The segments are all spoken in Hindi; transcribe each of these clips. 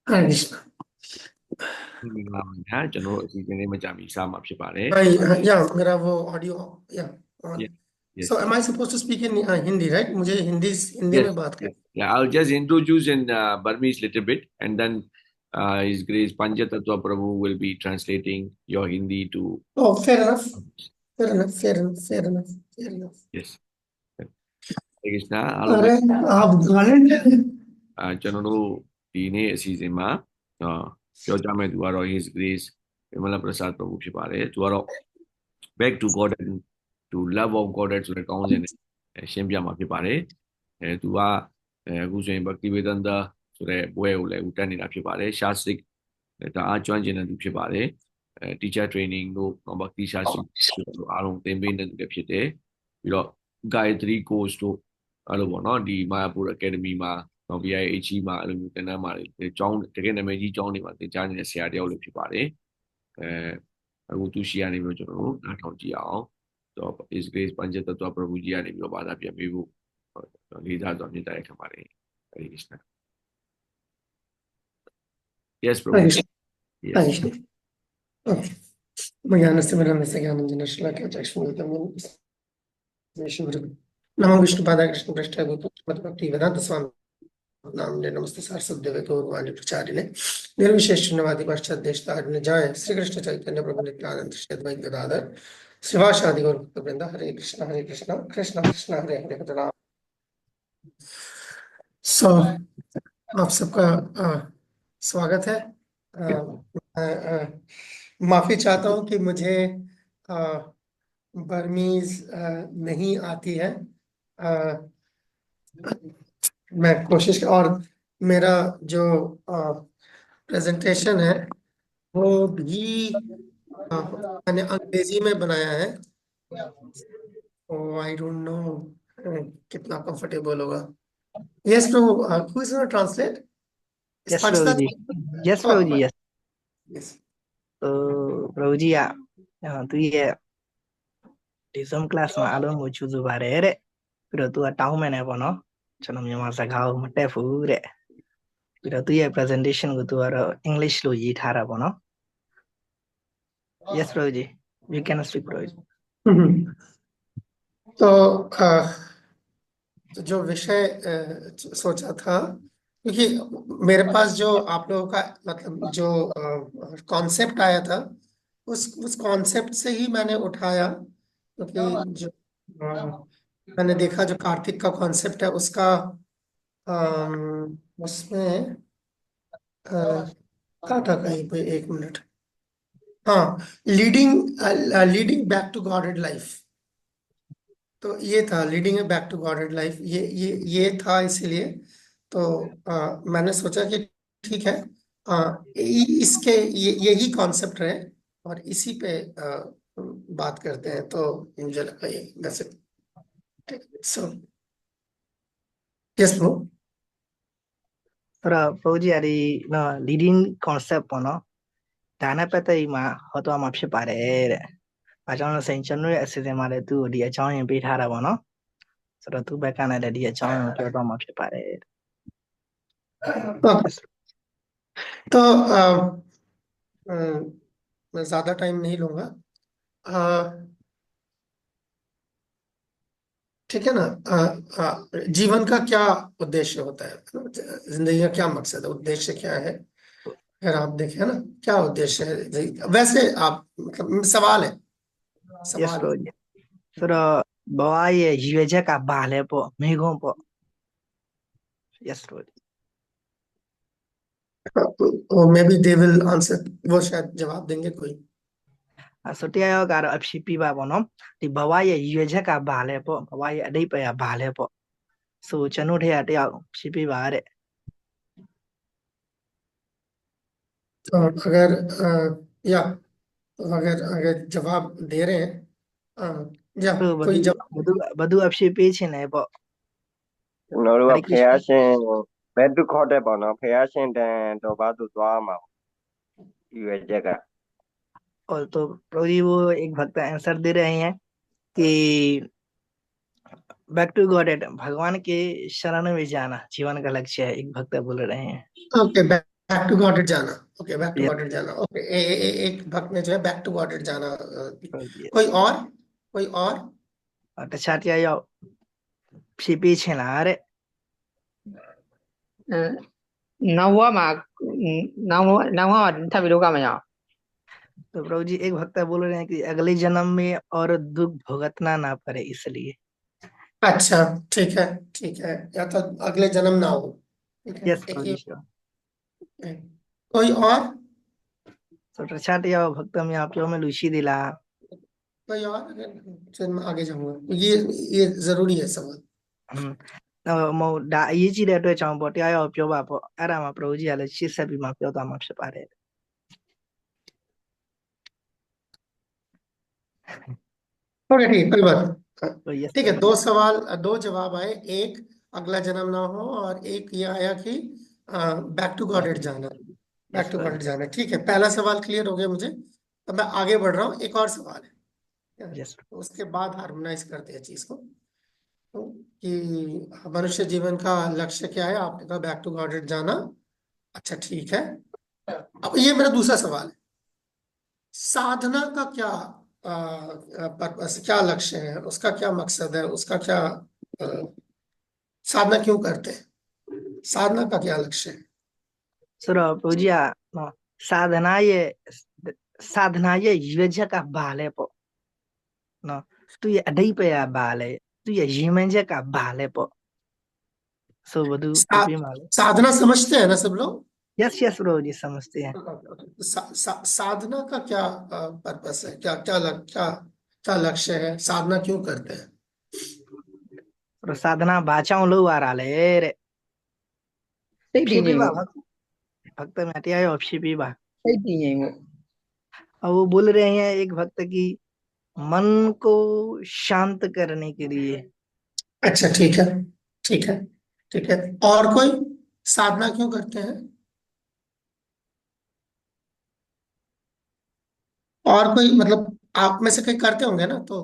Hare Krishna. မင်္ဂလာပါဗျာကျွန်တော်တို့အစီအစဉ်လေးမကြမီစမှာဖြစ်ပါတယ် Yeah, मेरा वो audio, yeah, on. yes So yes am I supposed to speak in Hindi, right? मुझे हिंदी yes में बात कर. yes yeah I'll just introduce in Burmese little bit and then His Grace Panchatattva Prabhu will be translating your Hindi to Oh, fair enough. Fair enough. Fair enough. Fair enough. Fair enough. yes Hare Krishna အားလုံးပဲ अरे आप गाने ကျွန်တော်တို့ဒီနေ့အစီအစဉ်မှာပြောကြမယ့်သူကတော့ His Grace Vimala Prasad Prabhu ဖြစ်ပါတယ်သူကတော့ back to God and to love of God ဆိုတဲ့ကောင်းစဉ်နဲ့ရှင်းပြမှာဖြစ်ပါတယ်သူကအခုဆိုရင် Bhakti Vedanta ဆိုတဲ့ဘွဲကိုလည်းဦးတက်နေတာဖြစ်ပါတယ် Shastik ဒါအားကျွမ်းကျင်တဲ့သူဖြစ်ပါတယ်teacher training တို့ Bhakti Shastik တို့အားလုံးသင်ပေးနေသူလည်းဖြစ်တယ်ပြီးတော့ Gayatri course တို့အဲ့လိုပေါ့နော်ဒီ Mayapur Academy မှာနော် BIH မှာအဲ့လိုမျိုးသင်တန်းမှာကျောင်းတကယ်နာမည်ကြီးကျောင်းတွေမှာသင်ကြားနေတဲ့ဆရာတယောက်လည်းဖြစ်ပါတယ်အခုသူရှိရနေပြီးတော့ကျွန်တော်တို့နားထောင်ကြည့်အောင်တော့ His Grace Panchatattva Prabhu ကြီးကနေပြီးတော့ဘာသာပြန်ပေးဖို့လေးစားစွာမြင့်တာရက်ခံပါတယ် Hare Krishna yes Prabhu Hare Krishna. yes Hare Krishna. Okay. ज्ञानस्य वरदस्य ज्ञानञ्जनस्य शलाकया चक्षुर्मिलितं येन नमो विष्णुपादाय कृष्णपृष्ठाय भूतभक्तिवेदान्त स्वामी नामने नमस्ते सारस्वतदेवे गौरवाणी प्रचारिणे निर्विशेष शून्यवादी पाश्चात्यदेशतारिणे जय श्री कृष्ण चैतन्य प्रभु नित्यानंद श्री अद्वैत गदाधर श्रीवासादि गौर भक्तवृंद हरे कृष्ण कृष्ण कृष्ण हरे हरे हरे राम. सो आप सबका स्वागत है. माफी चाहता हूँ कि मुझे बर्मीज नहीं आती है. मैं कोशिश और मेरा जो प्रेजेंटेशन है वो भी मैंने अंग्रेजी में बनाया है. आई डोंट नो कितना कंफर्टेबल होगा. Yes Prabhu, who is gonna translate? Yes, Prabhuji. Yes, Prabhuji. Yes. Yes. So, Prabhuji, tu ye di Zoom class ma alon mo chuzu bare re. Pero tu atau mene bono. Chano mi ma sagao mate fu re. Pero tu ye presentation ko tu aro English lo yi thara bono. Yes, Prabhuji. You can speak, Prabhuji. तो जो विषय सोचा था, क्योंकि मेरे पास जो आप लोगों का मतलब जो कॉन्सेप्ट आया था उस कॉन्सेप्ट से ही मैंने उठाया, क्योंकि जो मैंने देखा जो कार्तिक का कॉन्सेप्ट है उसका उसमें कहा था कहीं पे, एक मिनट. हाँ, leading back to godhead life. तो ये था leading back to godhead life, ये था. इसीलिए तो मैंने सोचा कि ठीक है, इसके यही कॉन्सेप्ट है और इसी पे बात करते हैं. तो मुझे लगा ये वैसे. So yes bro. Pero Prabhuji ari no leading concept bono. Dana pata i ma hoto ma phit pare re. Ba chang lo sain chanu ye asisen ma le tu di a chang yin pai thara bono. So da tu ba ka na le di a chang yin pyo to ma phit pare. तो मैं ज्यादा टाइम नहीं लूंगा. ठीक है ना. जीवन का क्या उद्देश्य होता है, जिंदगी का क्या मकसद है, उद्देश्य क्या है? अगर आप देखें ना, क्या उद्देश्य है वैसे, आप मतलब सवाल है. Yes, सवाल Prabhuji. So da bawa ye yue je ka ba le po me gon po. Yes, Prabhuji. May be they will answer. वो शायद जवाब देंगे कोई. So tia yo ka ro apshi ba bono. Di bawa ye yue je ka ba le po. Bawa ye adai pa ya ba le po. So chanu the ya tia apshi ba re. तो अगर या अगर अगर जवाब दे रहे हैं, या So कोई जवाब. badu apshi pe chin le po. ကျွန်တော်တို့က Hare ဖះ Krishna. ရှင်ဘယ်သူခေါ်တဲ့ပေါ့နော်ဖះရှင်တန်တော်ဘာသူသွားမှာရွယ်ချက်က और तो प्रभु जी वो एक भक्त आंसर दे रहे हैं कि बैक टू गॉड एट, भगवान के शरण में जाना जीवन का लक्ष्य है, एक भक्त बोल रहे हैं। ओके, बैक टू गॉडेड जाना। Okay, back to yes godhead जाना। ओके, एक भक्त ने जो है बैक टू गॉडेड जाना प्रभु कोई जी। और? कोई और? တခြားတရားရောက်ဖြည့်ပေးချင်လားတဲ့ အဲနောက်ဘဝမှာနောက်ဘဝထပ်ပြီးလောကမရအောင် तो प्रभु जी एक भक्त बोल रहे हैं कि अगले जन्म में और दुख भुगतना ना पड़े इसलिए। अच्छा, ठीक है, ठीक है, या तो अगले जन्म ना हो। ठीक है, यस प्रभु जी sure। कोई और? तो तछाट या भक्त में आप में लुशी दिला। कोई और? फिर मैं आगे जाऊंगा, ये जरूरी है सवाल। मो डा ये जी रे तो चाउ बो त्या या प्यो बा बो अरा मा प्रभु जी आले ची से भी मा प्यो ता मा से पारे। ओके, ठीक, कोई बात नहीं। तो यस ठीक है, प्रभु दो जी। सवाल, दो जवाब आए। एक, अगला जन्म ना हो, और एक ये आया कि बैक टू गॉडेड जाना। Back yes to Prabhu godhead ji. जाना, ठीक है। पहला सवाल क्लियर हो गया मुझे। अब मैं आगे बढ़ रहा हूँ, एक और सवाल है। यस उसके बाद हार्मोनाइज करते हैं चीज को। तो कि मनुष्य जीवन का लक्ष्य क्या है? आपने कहा बैक टू गॉडेड जाना। अच्छा, ठीक है। अब ये मेरा दूसरा सवाल है, साधना का क्या पर्पस, क्या लक्ष्य है, उसका क्या मकसद है, उसका क्या साधना क्यों करते हैं? साधना का क्या लक्ष्य है? सुरो प्रभु जी आ नो साधना ये युवज का बाले पो नो तू ये अडई पे या बाले तू ये युमंज का बाले पो सो बदू सा, पीपी माले। साधना समझते हैं ना सब लोग? यस यस प्रभु जी समझते हैं। साधना का क्या पर्पस है, क्या क्या क्या क्या लक्ष्य है, साधना क्यों करते हैं? और साधना बाचाओ लो आ रहा ले रे စိတ်တည်ငြိ पीपी မ် बा မှု भक्त में अटिया यो पीपी बा। စိတ်တည်ငြိမ်မှု और वो बोल रहे हैं एक भक्त की मन को शांत करने के लिए। अच्छा, ठीक है, ठीक है, ठीक है। और कोई साधना क्यों करते हैं? और कोई, मतलब आप में से कोई करते होंगे ना, तो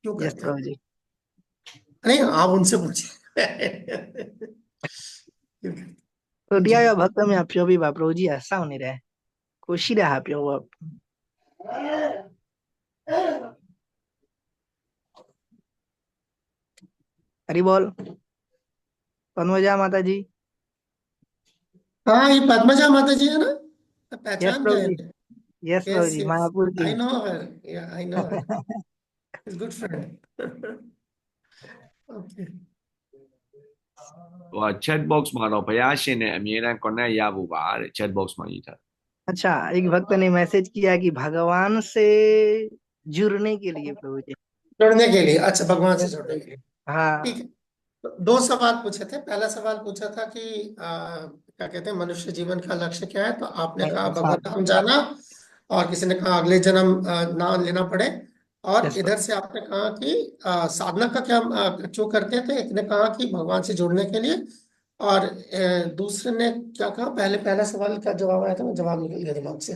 क्यों यस करते हैं? प्रभु जी। नहीं, आप उनसे पूछिए। तो जी, दिया यो भक्त में आप पीपी बा प्रभु जी ऐसा होने रहे खुशी रहा प्यो हरि बोल पद्मजा माता जी। हाँ, ये पद्मजा माता जी है ना? यस पहचान प्रभु गए? जी। यस प्रभु यस, जी यस, मायापुर की। आई नो हर, या I know her, is good friend. Okay, ဟို chat box မှာတော့ဘုရားရှင်နဲ့အမြဲတမ်း connect ရဖို့ပါတဲ့ chat box မှာရေးထားတယ် अच्छा एक भक्त ने मैसेज किया कि भगवान से जुड़ने के लिए प्रभु जी। जुड़ने के लिए, अच्छा, भगवान से जुड़ने के लिए। ठीक हाँ है, तो दो सवाल पूछे थे। पहला सवाल पूछा था कि क्या कहते हैं, मनुष्य जीवन का लक्ष्य क्या है? तो आपने कहा भगवत धाम जाना, और किसी ने कहा अगले जन्म ना लेना पड़े। और यस इधर से आपने कहा कि साधना का क्या क्यों करते थे? एक ने कहा कि भगवान से जुड़ने के लिए, और दूसरे ने क्या कहा? पहला सवाल का जवाब आया था, मैं जवाब निकल गया दिमाग से।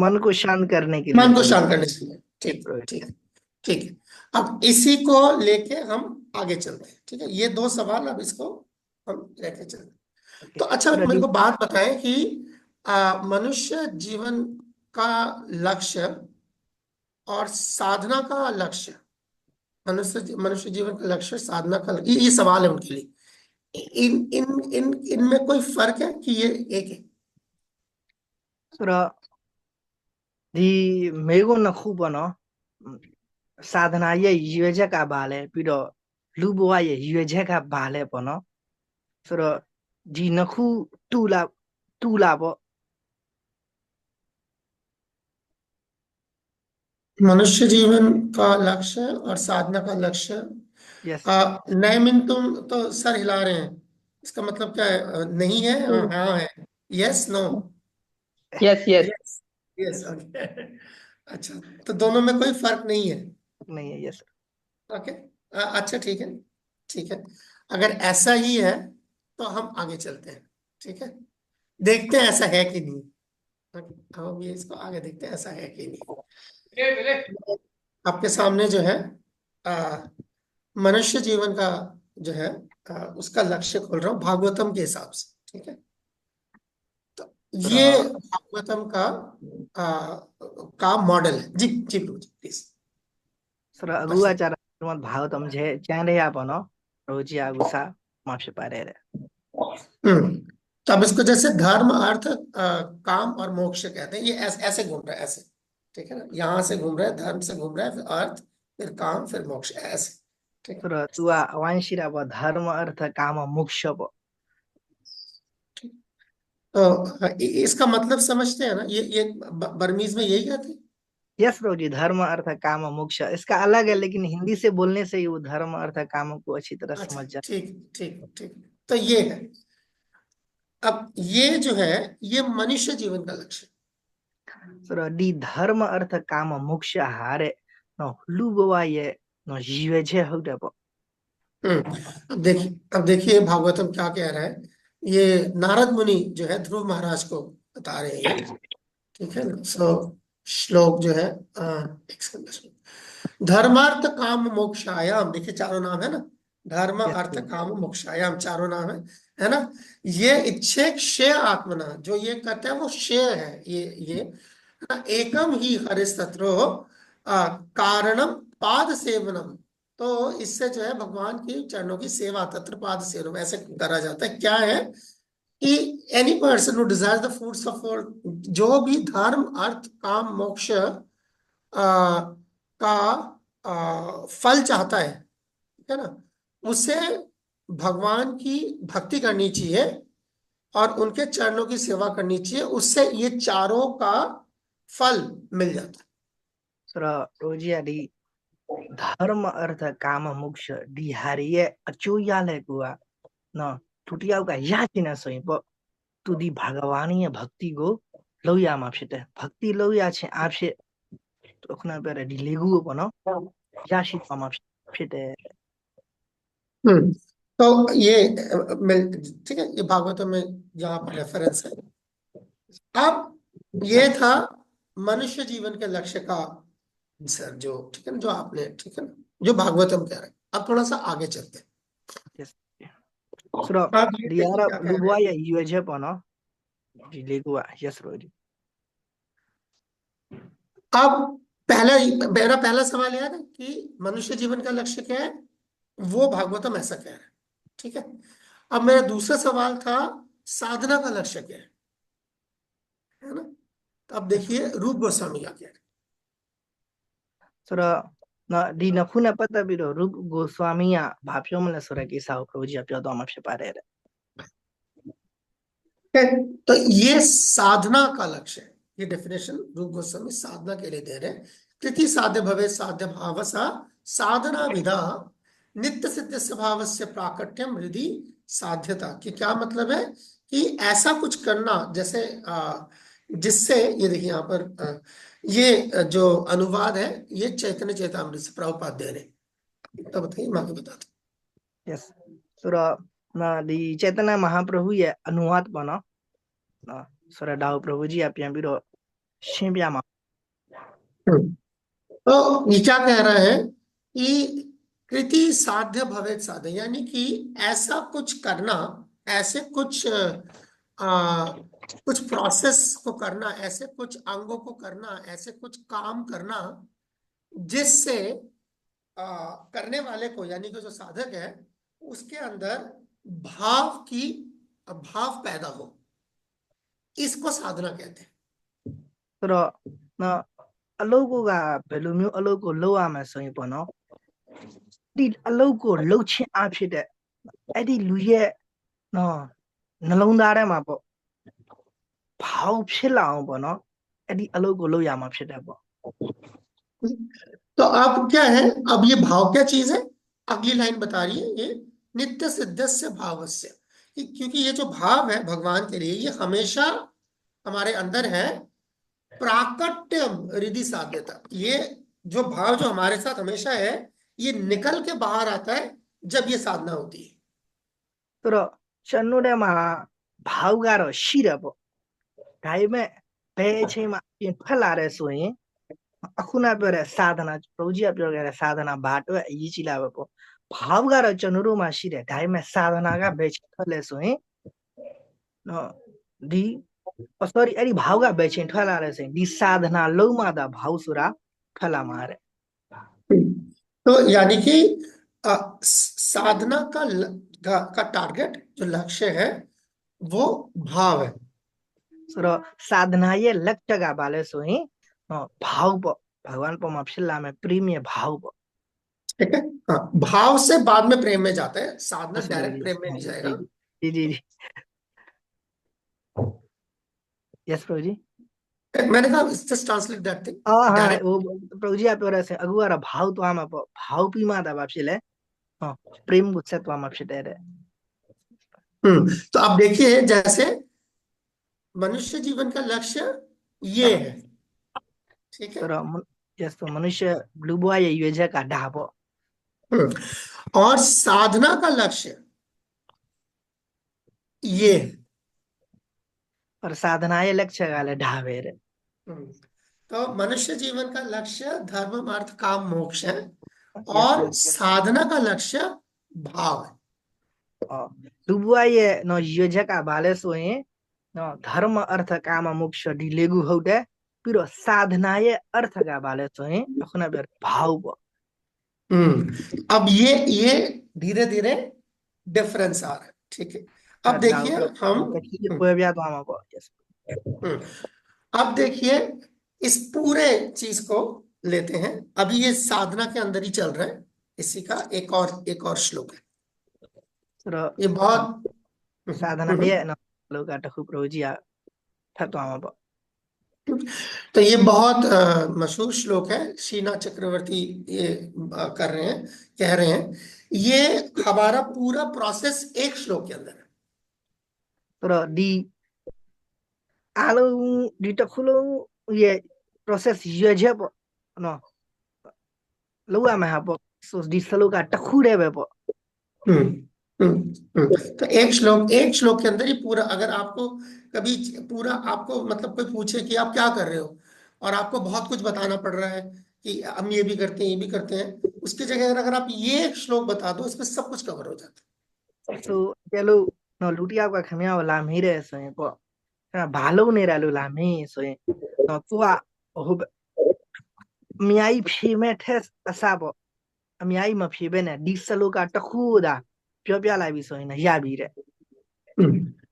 मन को शांत करने के लिए मन को प्रभु शांत करने के लिए, जी। ठीक, ठीक है, ठीक है। अब इसी को लेके हम आगे चलते हैं, ठीक है। ये दो सवाल, अब इसको हम लेके चलते हैं। ओके तो अच्छा, पूरा मेरे को बात बताएं कि मनुष्य जीवन का लक्ष्य और साधना का लक्ष्य, मनुष्य जीवन का लक्ष्य, साधना का लक्ष्य, ये सवाल है उनके लिए। इन इन इन इनमें कोई फर्क है कि ये एक है? पूरा दी मेगो न खूब न साधना ये युवज का बाले पिरो लुबवा ये युवज का बाले पनो सुरो दी नखु तुला बो मनुष्य जीवन का लक्ष्य और साधना का लक्ष्य। यस नहीं, मीन तुम तो सर हिला रहे हैं, इसका मतलब क्या है? नहीं है, हाँ है, yes, no, yes yes yes, yes, okay. अच्छा, तो दोनों में कोई फर्क नहीं है? नहीं है यस ओके, अच्छा, ठीक है, ठीक है। अगर ऐसा ही है तो हम आगे चलते हैं, ठीक है। देखते हैं ऐसा है कि नहीं। हम ये इसको आगे देखते हैं, ऐसा है कि नहीं। आपके सामने जो है मनुष्य जीवन का जो है उसका लक्ष्य खोल रहा हूँ भागवतम के हिसाब से, ठीक है। तो ये भागवतम का मॉडल है। जी जी प्रभु जी प्लीज। सर अगुआचार श्रीमद् भागवतम जे चैंडे आपनो प्रभुजी आगुसा माफी पारे रे तो अब इसको जैसे धर्म अर्थ काम और मोक्ष कहते हैं, ये ऐसे घूम रहा है ऐसे, ठीक है ना। यहाँ से घूम रहा है, धर्म से घूम रहा है, फिर अर्थ, फिर काम, फिर मोक्ष, ऐसे, ठीक है। सर तुआ वांशिरा ब धर्म अर्थ काम मोक्ष ब तो इसका मतलब समझते हैं ना, ये बर्मीज में यही कहते हैं। यस प्रभुजी, धर्म अर्थ काम मोक्ष इसका अलग है, लेकिन हिंदी से बोलने से ही वो धर्म अर्थ काम को अच्छी तरह अच्छा समझ जाए। ठीक ठीक ठीक। तो ये है, अब ये जो है ये मनुष्य जीवन का लक्ष्य है। सर डी धर्म अर्थ काम मोक्ष हारे न लुगवा ये न जीवे छे होते ब अब देखिए भागवतम क्या कह रहा है। ये नारद मुनि जो है ध्रुव महाराज को बता रहे हैं ये, ठीक है ना। श्लोक जो है एक सेकंड, धर्मार्थ काम मोक्षायाम, देखिए चारों नाम है ना, धर्म अर्थ काम मोक्षायाम चारों नाम है ना। ये इच्छे क्षय आत्मना, जो ये कहते हैं वो क्षय है, ये एकम ही हरिस्तत्रो कारणम पाद सेवनम। तो इससे जो है भगवान की चरणों की सेवा, तत्र पाद सेवनम ऐसे करा जाता है। क्या है कि any person who desires the fruits of world, जो भी धर्म अर्थ काम मोक्ष का फल चाहता है, ठीक है ना, उसे भगवान की भक्ति करनी चाहिए और उनके चरणों की सेवा करनी चाहिए, उससे ये चारों का फल मिल जाता है। सर रोजिया डी धर्म अर्थ काम मोक्ष डी हारिये अचोया ले गुआ न टुटियाउ का या चिना सोई ब तु दी भगवानीय भक्ति गो लौया माफिते भक्ति लौया छे आपसे तो खुना पेरे डी लेगु बनो या शीत माफिते तो ये ठीक है, ये भागवत में यहाँ पर रेफरेंस है। अब ये था मनुष्य जीवन के लक्ष्य का सर, जो ठीक है ना, जो आपने, ठीक है ना, जो भागवतम कह रहे हैं। अब थोड़ा सा आगे चलते हैं। सर अब ये देखिए डियारा क्या कह रहे लुगुआ हैं। या यूएजे बनो डी लेगुआ यस रोजी अब मेरा पहला सवाल यह है कि मनुष्य जीवन का लक्ष्य क्या है, वो भागवतम ऐसा कह रहा है, ठीक है। अब मेरा दूसरा सवाल था साधना का लक्ष्य क्या है ना। तो अब देखिए रूप गोस्वामी क्या कह रहे हैं। सर न डी नखुना पता बिरो रूप गोस्वामीया भाप्यो मले सर की साउ रोजी अप्यो दो माफे पारे रे तो ये साधना का लक्ष्य है, ये डेफिनेशन रूप गोस्वामी साधना के लिए दे रहे हैं। कृति साध्य भवे साध्य भाव सा साधना विधा नित्य सिद्ध स्वभाव से प्राकट्यम हृदि साध्यता। कि क्या मतलब है कि ऐसा कुछ करना जैसे जिससे, ये देखिए यहाँ पर ये जो अनुवाद है ये चैतन्य चैतामृत से प्रभुपाद दे रहे हैं। तो बताइए, मैं आपको बताता यस सर न डी चैतन्य महाप्रभु ये अनुवाद बनो न सर डाउ प्रभु जी अप्या बिरो शिम्या मा हूँ। तो ये क्या कह रहा है कि कृति साध्य भवेत साध्य, यानी कि ऐसा कुछ करना, ऐसे कुछ प्रोसेस को करना, ऐसे कुछ अंगों को करना, ऐसे कुछ काम करना जिससे करने वाले को, यानी कि जो साधक है उसके अंदर भाव पैदा हो, इसको साधना कहते हैं। सर न अलोगो गा बेलुम्यु अलोगो लोआ में सोई बनो डी अलोगो लोछे आपशिते एडी लुये न नलौंदारे मा बो भाव फिलाओ बनो एडी अलोगो लोया माफिते बो तो अब क्या है, अब ये भाव क्या चीज है, अगली लाइन बता रही है ये नित्य सिद्धस्य भावस्य। क्योंकि ये जो भाव है भगवान के लिए, ये हमेशा हमारे अंदर है। प्राकट्यम हृदय साध्यता, ये जो भाव जो हमारे साथ हमेशा है, ये निकल के बाहर आता है जब ये साधना होती है। तर चन्नुडे मा भाव गारो शिरे बो ढाई में पेछे मा फलारे सोई अखुना पेरे साधना रोजी अप्यो गरे साधना बाटो यिचिला बो भाव का चनुरु माशी रे ढाई में साधना का बेच थले सोई न दी सॉरी अरे भाव का बेच ठला रे से दी साधना लो मादा भाव सुरा ठला मारे तो यानी कि साधना का टारगेट जो लक्ष्य है वो भाव है। सरो साधना ये लक्ष्य का बाले सोई भाव प भगवान पर मापशिला में प्रेम भाव प ठीक है। हाँ, भाव से बाद में प्रेम में जाते हैं, साधना यस डायरेक्ट प्रभु प्रेम में नहीं जी जाएगा। जी जी जी यस प्रभु जी मैंने कहा जस्ट ट्रांसलेट दैट थिंग हाँ डायरेक्ट। वो प्रभु जी आप रहे से अगुआरा भाव तो आमा भाव पी माता बापशिले हाँ प्रेम गुच्छे तो आमा पशिले रे तो आप देखिए जैसे मनुष्य जीवन का लक्ष्य ये है, ठीक है। तर यस तो मनुष्य ब्लूबुआ ये योजना का ढाबो और साधना का लक्ष्य ये है। और साधना ये लक्ष्य का ढाबे रे तो मनुष्य जीवन का लक्ष्य धर्म अर्थ काम मोक्ष है यस और साधना का लक्ष्य भाव है। ब्लूबुआ ये नो योजना का बाले सोए नो धर्म अर्थ काम मोक्ष डिलेगु होते फिर साधना ये अर्थ का बाले सोए अपना बेर भाव प अब ये धीरे धीरे डिफरेंस आ रहा है, ठीक है। अब देखिए हम हम्म, अब देखिए इस पूरे चीज को लेते हैं। अभी ये साधना के अंदर ही चल रहा है, इसी का एक और श्लोक है। ये बहुत साधना ये न लोग अटकु प्रोजिया ठतो आमा तो ये बहुत मशहूर श्लोक है, शीना चक्रवर्ती ये कर रहे हैं, कह रहे हैं। ये हमारा पूरा प्रोसेस एक श्लोक के अंदर है। तर दी आलो दी टखुलो ये प्रोसेस ये जब न लुआ में हापो सो दी सलो का टखुरे बेपो तो एक श्लोक के अंदर ही पूरा, अगर आपको कभी पूरा आपको मतलब कोई पूछे कि आप क्या कर रहे हो और आपको बहुत कुछ बताना पड़ रहा है कि हम ये भी करते हैं ये भी करते हैं, उसकी जगह अगर आप ये एक श्लोक बता दो इसमें सब कुछ कवर हो जाता है। सो चलो न लुटिया का खमिया वाला मेरे सोए पो भालो ने रालु लामी सोए न तुआ हो मियाई फी में ठेस असाबो मियाई म फी बेने दी सलो का टखुदा प्यो प्या ला भी सोए न या भी रे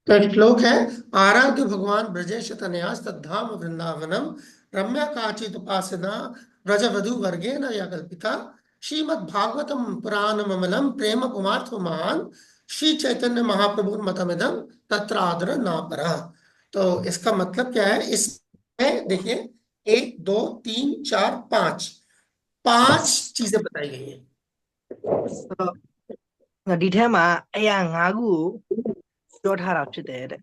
तो एक श्लोक है, आराध्य भगवान ब्रजेश तनयास तद्धाम वृंदावनम रम्या काचित उपासना ब्रजवधु वर्गे न या कल्पिता श्रीमद् भागवतम पुराण ममलम प्रेम कुमार्थ महान श्री चैतन्य महाप्रभु मतमिदम तत्र आदर ना परा। तो इसका मतलब क्या है, इसमें देखिए 1 2 3 4 5 5 चीजें बताई गई हैं। न डिठे मा अया ngagu जोठारा छिते रे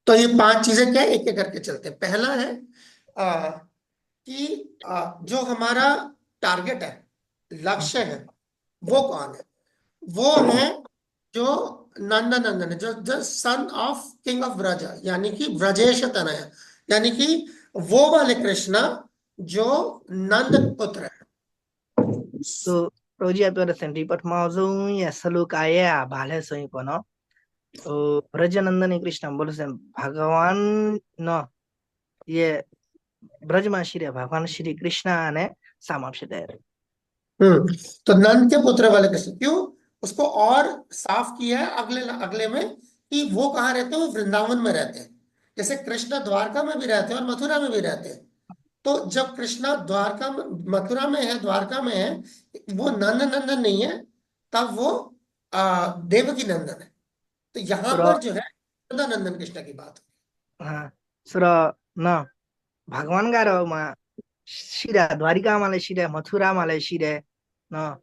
तो ये 5 चीजें क्या है, एक एक करके चलते हैं। पहला है कि जो हमारा टारगेट है, लक्ष्य है, वो कौन है? वो है जो नंदनंदन है, जो son of king of Braj, यानी कि ब्रजेश तनय, यानी कि वो वाले कृष्णा जो नंद पुत्र है। तो रोजी आप तो सेंटी पट माउजो या सलो काया भाले सोई पनो तो ब्रजनंदन कृष्ण बोल से भगवान न ये ब्रज में श्री भगवान श्री कृष्ण ने समाप्त है तो नंद के पुत्र वाले कृष्ण, क्यों उसको और साफ किया है अगले अगले में कि वो कहाँ रहते हैं, वो वृंदावन में रहते हैं। जैसे कृष्ण द्वारका में भी रहते हैं और मथुरा में भी रहते हैं। तो जब कृष्णा द्वारका में मथुरा में है, द्वारका में है, वो नंद नंदन नहीं है, तब वो देवकी नंदन है। तो यहाँ सुरो पर जो है नंदन कृष्ण की बात हाँ सुरो न भगवान का रो मा शिरा द्वारिका माले शिरे मथुरा माले शिरे न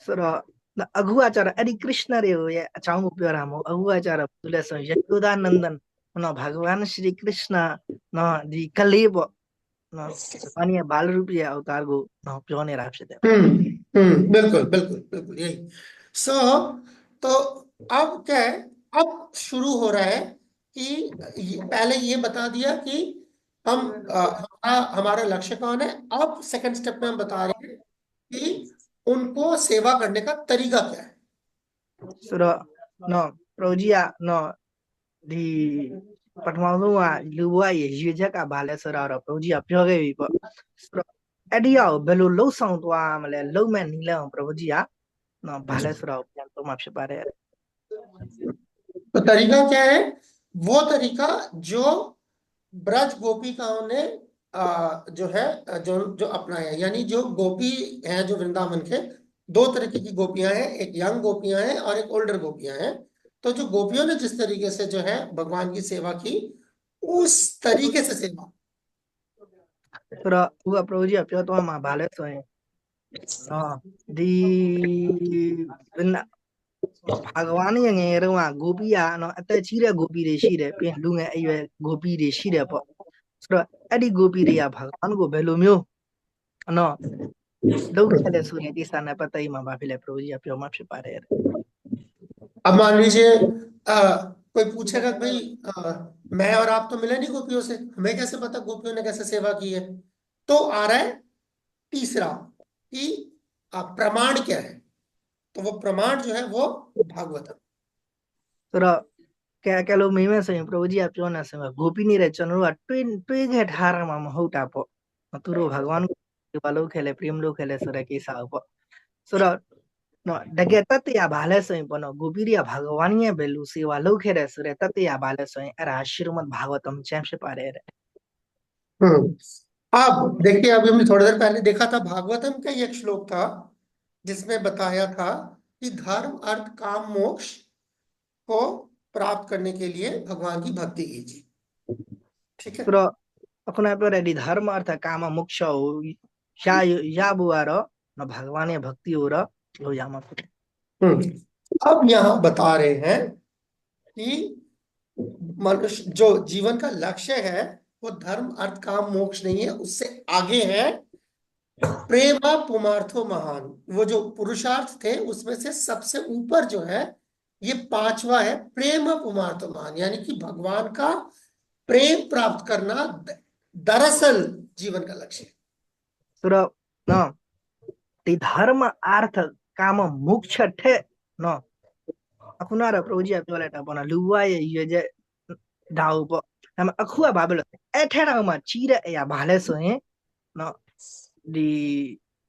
सुरो न अगुआचार अरि कृष्ण रे हो ये चाहूँ प्योर हम अगुआचार तुले सो यशोदा नंदन न भगवान श्री कृष्ण न दी कलेब न अन्य बाल रूपी अवतार को न प्योने रापसे बिल्कुल बिल्कुल बिल्कुल यही। सो तो अब क्या है, अब शुरू हो रहा है कि पहले ये बता दिया कि हमारा लक्ष्य कौन है। अब सेकंड स्टेप में हम बता रहे हैं कि उनको सेवा करने का तरीका क्या है? ဆိုတော့နော်ပရိုကြီးကနော်ဒီပထမဆုံးကလူဘဝရဲ့ရွေချက်ကဘာလဲဆိုတော့ပရိုကြီးကပြောခဲ့ပြီပေါ့ဆိုတော့အဲ့ဒီအောင်ဘယ်လိုလှုပ်ဆောင်သွားမလဲလှုပ်မဲ့နီးလဲအောင်ပရိုကြီးကနော်ဘာလဲဆိုတော့ပြန်သုံးမှဖြစ်ပါတယ် तो तरीका क्या है? वो तरीका जो ब्रज गोपिकाओं ने जो है जो जो अपनाया, यानी जो गोपी हैं जो वृंदावन के, दो तरीके की गोपियां हैं, एक यंग गोपियां हैं और एक ओल्डर गोपियां हैं। तो जो गोपियों ने जिस तरीके से जो है भगवान की सेवा की, उस तरीके से सेवा। ဆိုတော့သူကပရိုကြီးကပြောသွားမှာဘာလဲဆိုရင်နော်ဒီဘာဂဝါနရဲ့ငယ်တုန်းကဂိုပီးကနော်အသက်ကြီးတဲ့ဂိုပီးတွေရှိတယ်ပြီးရင်လူငယ်အရွယ်ဂိုပီးတွေရှိတယ်ပေါ့ဆိုတော့အဲ့ဒီဂိုပီးတွေကဘာဂဝါနကိုဘယ်လိုမျိုးနော်လုပ်ခဲ့တယ်ဆိုတဲ့ကိစ္စနဲ့ပတ်သက်မှာဘာဖြစ်လဲပရိုကြီးကပြောမှဖြစ်ပါတယ် अब मान लीजिए कोई पूछेगा भाई मैं और आप तो मिले नहीं गोपियों से, हमें कैसे पता गोपियों ने कैसे सेवा की है? तो आ रहा है तीसरा कि प्रमाण क्या है? तो वो प्रमाण जो है वो भागवतम। ဆိုတော့ကဲလို့မိမဲဆိုရင်ပရိုကြီးကပြောနေဆိုရင်ဂိုပီးနေတဲ့ကျွန်တော်တို့ကတွေးခဲ့ထားရမှာမဟုတ်တာပေါ့သူတို့ဘာဂဝါနကိုဘာလုပ်ခဲ့လဲပရိမလုပ်ခဲ့လဲဆိုတဲ့ကိစ္စပေါ့ဆိုတော့နော်တကယ်တတ်တရားဘာလဲဆိုရင်ပေါ့နော်ဂိုပီးတွေကဘာဂဝါနရဲ့ဘယ်လိုစေဝါလုပ်ခဲ့တယ်ဆိုတဲ့တတ်တရားဘာလဲဆိုရင်အဲ့ဒါရှီရမတ်ဘာဂဝတမ်ကျမ်းဖြစ်ပါတယ်တဲ့ अब देखिए, अभी हमने थोड़ी देर पहले देखा था भागवतम का ही एक श्लोक था जिसमें बताया था कि धर्म अर्थ काम मोक्ष को प्राप्त करने के लिए भगवान की भक्ति कीजिए। ठीक है। ဆိုတော့အခုနပြောတဲ့ဒီဓမ္မအর্থကာမမုಕ್ಷကိုရဖို့ကတော့နော်ဘာဂဝါနရဲ့ဘक्तिကိုတော့လို့ရမှာဖြစ်တယ် अब यहाँ बता रहे हैं कि मनुष्य जो जीवन का लक्ष्य है वो धर्म अर्थ काम मोक्ष नहीं है, उससे आगे है प्रेम पुमार्थो महान। वो जो पुरुषार्थ थे उसमें से सबसे ऊपर जो है ये पांचवा है प्रेम पुमार्थो महान, यानी कि भगवान का प्रेम प्राप्त करना दरअसल जीवन का लक्ष्य है। ဆိုတော့နော်ဒီဓမ္မအর্থကာမမုಕ್ಷထက်နော်အခုနကတော့ပရိုကြီးကပြောလိုက်တာပေါ့နော်လူဘဝရဲ့ရွေချက်ဒါဟုတ်ပေါ့ဒါပေမဲ့အခုကဘာဖြစ်လို့အဲ့ထက်တော့မှကြီးတဲ့အရာဘာလဲဆိုရင်နော်ဒီ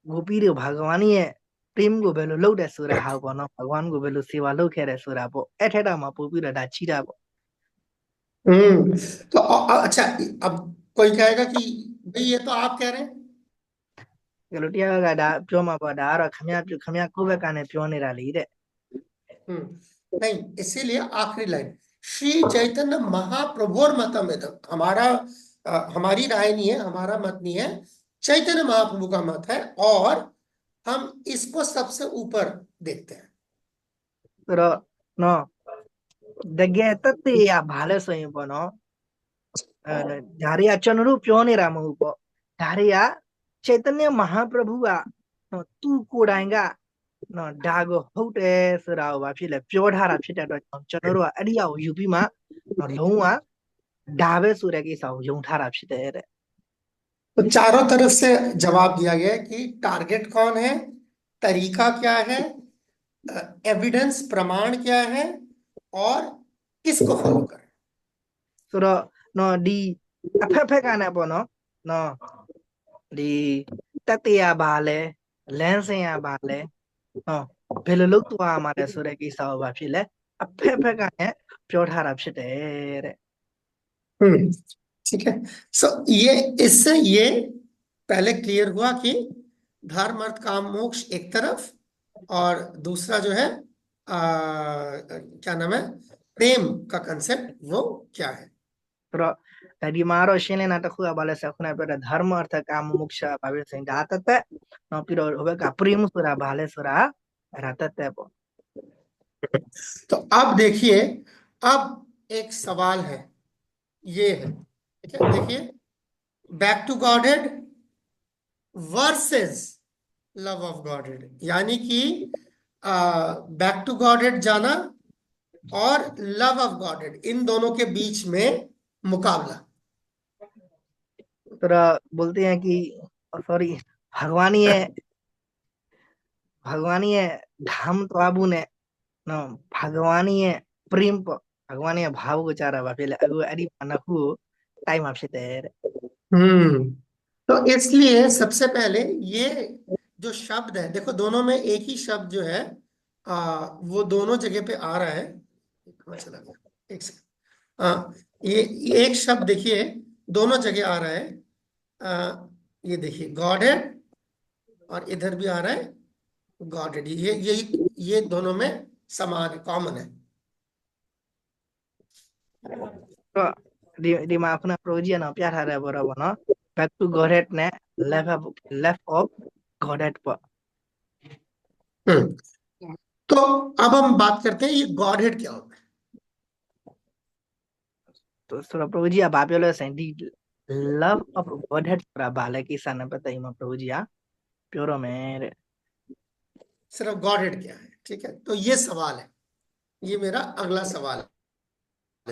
ဂိုပီးတွေဘာဂဝါနရဲ့ပရိမကိုဘယ်လိုလုပ်တယ်ဆိုတာဟာပေါ့နော်ဘာဂဝါနကိုဘယ်လိုစေဝါလုပ်ခဲ့တယ်ဆိုတာပေါ့အဲ့ထက်တော့မှပို့ပြီးတော့ဒါကြီးတာပေါ့ तो अच्छा, अब कोई कहेगा कि भाई ये तो आप कह रहे हैं। ကဲလို့တရားကဒါပြောမှာပေါ့ဒါကတော့ခမရကိုယ့်ဘက်ကနေပြောနေတာလေတဲ့ नहीं, इसीलिए आखिरी लाइन श्री चैतन्य महाप्रभुर मतम इदम, हमारा हमारी राय नहीं है, हमारा मत नहीं है, चैतन्य महाप्रभु का मत है और हम इसको सबसे ऊपर देखते हैं। ဆိုတော့နော်တကယ်တက်တရားဘာလဲဆိုရင်ပေါ့နော်ဒါတွေကကျွန်တော်တို့ပြောနေတာမဟုတ်ပေါ့ဒါတွေကချေတနမဟာပရဗုကနော်သူကိုယ်တိုင်ကနော်ဒါကိုဟုတ်တယ်ဆိုတာကိုဘာဖြစ်လဲပြောထားတာဖြစ်တဲ့အတွက်ကျွန်တော်တို့ကအဲ့ဒီအကိုယူပြီးမှနော်လုံးဝဒါပဲဆိုတဲ့ကိစ္စကိုယုံထားတာဖြစ်တယ်တဲ့ तो चारों तरफ से जवाब दिया गया कि टारगेट कौन है, तरीका क्या है, एविडेंस प्रमाण क्या है और किसको फॉलो करें। ဆိုတော့နော်ဒီအဖက်ဖက်ကနဲ့ပေါ့နော်နော်ဒီတက်တရားဘာလဲလမ်းစဉ်ရဘာလဲနော်ဘယ်လိုလုပ်သွားမှာလဲဆိုတဲ့ကိစ္စကိုဘာဖြစ်လဲအဖက်ဖက်ကနဲ့ပြောထားတာဖြစ်တယ်တဲ့ ठीक है। सो ये इससे ये पहले क्लियर हुआ कि धर्म अर्थ काम मोक्ष एक तरफ और दूसरा जो है क्या नाम है प्रेम का कंसेप्ट वो क्या है। ဆိုတော့ဒီမှာတော့ရှင်းလင်းတာတစ်ခုကဘာလဲဆိုခုနပြောတဲ့ဓမ္မအර්ථကာမမုક્ષဘာဖြစ်စင်ဒါတသက်နော်ပြီးတော့ဟိုဘက်ကပရိမဆိုတာဘာလဲဆိုတာအဲ့ဒါတသက်ပေါ့ तो अब देखिए, अब एक सवाल है, ये है, ठीक है, देखिए back to godhead versus love of godhead, यानी कि बैक टू गॉडहेड जाना और लव ऑफ गॉडहेड, इन दोनों के बीच में मुकाबला। तो बोलते हैं कि सॉरी भगवान ये भगवानी है धाम तो आबू ने न भगवानी है प्रेम प भगवानी है भाव को चारा बा पहले अगु अरी नखु टाइम आपसे तेरे हम्म तो इसलिए सबसे पहले ये जो शब्द है, देखो दोनों में एक ही शब्द जो है, वो दोनों जगह पे आ रहा है। कहाँ चला गया, एक सेकंड। ये एक शब्द देखिए दोनों जगह आ रहा है। ये देखिए गॉड है, और इधर भी आ रहा है गॉड है। ये दोनों में समान है, कॉमन है। तो di maafna proji na प्यार हारे बराबर ना back to godhead ने left of godhead पर हम्म तो अब हम बात करते हैं ये गॉड हेड क्या होता है। तो सुरा proji अब आप योले सेंटी love of godhead सुरा बाले की sana पता ही मा proji आ प्योरो मेरे सिर्फ गॉड हेड क्या है, ठीक है। तो ये सवाल है, ये मेरा अगला सवाल है।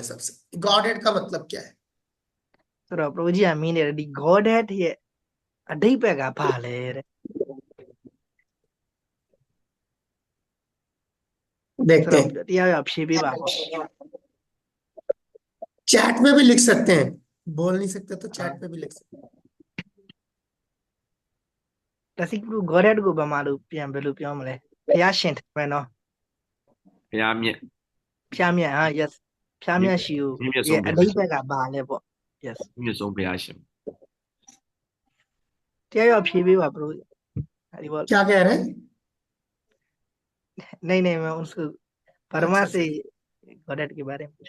सबसे गॉड हेड का मतलब क्या है? सुरा proji आ मीने di godhead ये अढ़ी पे का बाले रे देखते सुरा हैं, दिया आप शिबी बाबा चैट में भी लिख सकते हैं, बोल नहीं सकते तो चैट में भी लिख सकते हैं। तसिक pro godhead को बमालू पियाम बेलू पियाम ले या शेंट में ना ဘုရားမြတ် प्यामिया हाँ yes प्यामिया शिव မြတ် ये ဆုံးဘုရား अढ़ी पे का बाले वो yes မြတ်ဆုံးဘုရားရှင် दिया आप शिबी बाबा proji हरी बोल क्या कह रहे हैं? नहीं मैं उसको परमा अच्छा से अच्छा। गॉडेड के बारे में पूछ